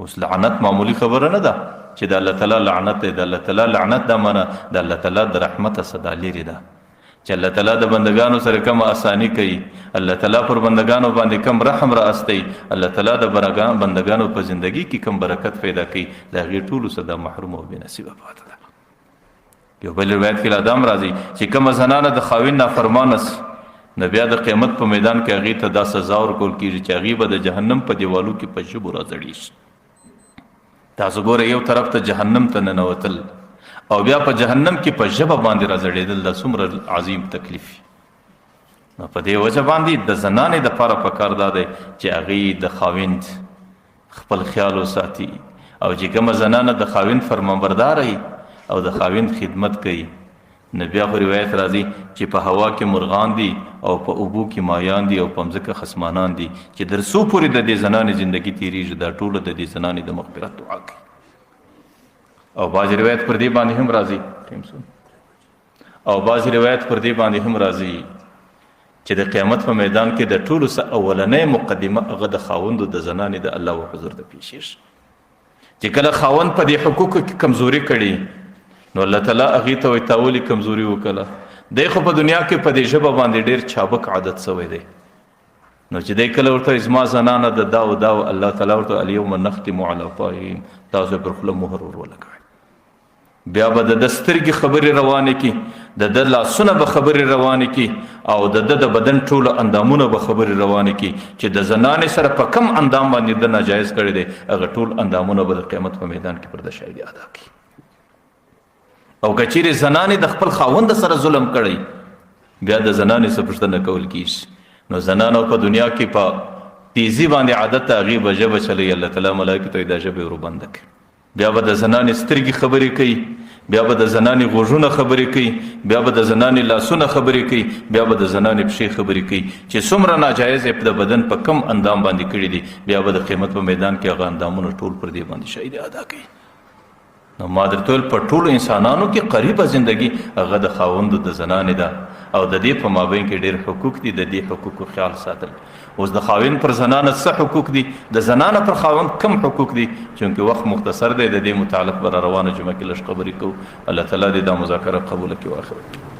اوس لعنت معمولی خبره نه ده چې د الله تعالی لعنت دی، د الله تعالی لعنت دا معنی د الله تعالی د رحمته صدا لرې ده چې الله تعالی د بندگانو سره کوم آسانی کوي، الله تعالی پر بندگانو باندې کم رحم را استي، الله تعالی د بندگانو په زندگی کې کم برکت پیدا کوي، د هغې ټولو څه د محروم او بې نصیبه پاته ده. یو بل روایت کې ادم راځي چې کومه زنانه د خاوند نافرمانه سي، نو بیا د قیامت په میدان کې هغې ته دا سزا ورکول کېږي چې هغې به د جهنم په دیوالو کې په ژبو راځړي شي. تاسو ګوره یو طرف ته جهنم ته ننوتل او بیا په جهنم کې په ژبه باندې راځړېدل، دا څومره عظیم تکلیف وي. نو په دې وجه باندې د زنانې دپاره پکار دا دی چې هغې د خاوند خپل خیال وساتي او چې کومه زنانه د خاوند فرمانبرداره وي او د خاوند خدمت کوي، نو بیا خو روایت راځي چې په هوا کې مرغان دي او په اوبو کې مایان دي او په مځکه خصمانان دي، چې در څو پورې د دې زنانې زندګي تېرېږي دا ټوله د دې زنانې د مغفرت دعا کوي. او بعض روایت پر دې باندې هم راځي او بعض روایت پر دې باندې هم راځي چې د قیامت په میدان کې د ټولو څه اولنۍ مقدمه هغه د خاوندو د زنانې د الله و حضور ته پیښیږي چې کله خاوند په دې حقوقو کې کمزوري کړي نو الله تعالی هغې ته وایي تا ولې کمزوري وکړه دی خو په دنیا کې په دې ژبه باندې ډېر چابک عادت سوی دی نو چې دی کله ورته زما زنانه د دا او دا الله تعالی ورته الیوم نختم علی افواههم تاسو پر خوله مهر ور ولګوئ بیا به د سترګې خبرې روانې کی د لاسونه به خبرې روانې کی او د بدن ټولو اندامونه به خبرې روانې کی چې د زنانې سره په کم اندام باندې د ناجایز کړی دی هغه ټول اندامونه به د قیامت په میدان کې پر د شاهدي ادا کی او که چیرې زنانې د خپل خاوند سره ظلم کړی بیا د زنانې څه پوښتنه کول کیږي نو زنانو په دنیا کې په تیزی باندې عادت هغې به ژبه چلی الله تعالی ملایکو ته دا ژبه ور بنده کړي بیا به د زنانې سترګې خبرې کوي بیا به د زنانې غوږونه خبرې کوي بیا به د زنانې لاسونه خبرې کوي بیا به د زنانې پښې خبرې کوي چې څومره ناجایز د بدن په کم اندام باندې کړي دي بیا به د قیامت په میدان کې هغه اندامونه ټول پر دې باندې شهیدي ادا کوي نو ما درته ویل په ټولو انسانانو کې قریبه زندگی هغه د خاوندو د زنانې ده او د دې په مابین کې ډېر حقوق دي د دې حقوقو خیال ساتل اوس د خاوند پر زنانه څه حقوق دي د زنانه پر خاوند کم حقوق دي چونکې وخت مختصر دی د دې متعلق بر روانه جمعه کې لږ خبرې کوو الله تعالی دې دا مذاکره قبول کړي واخر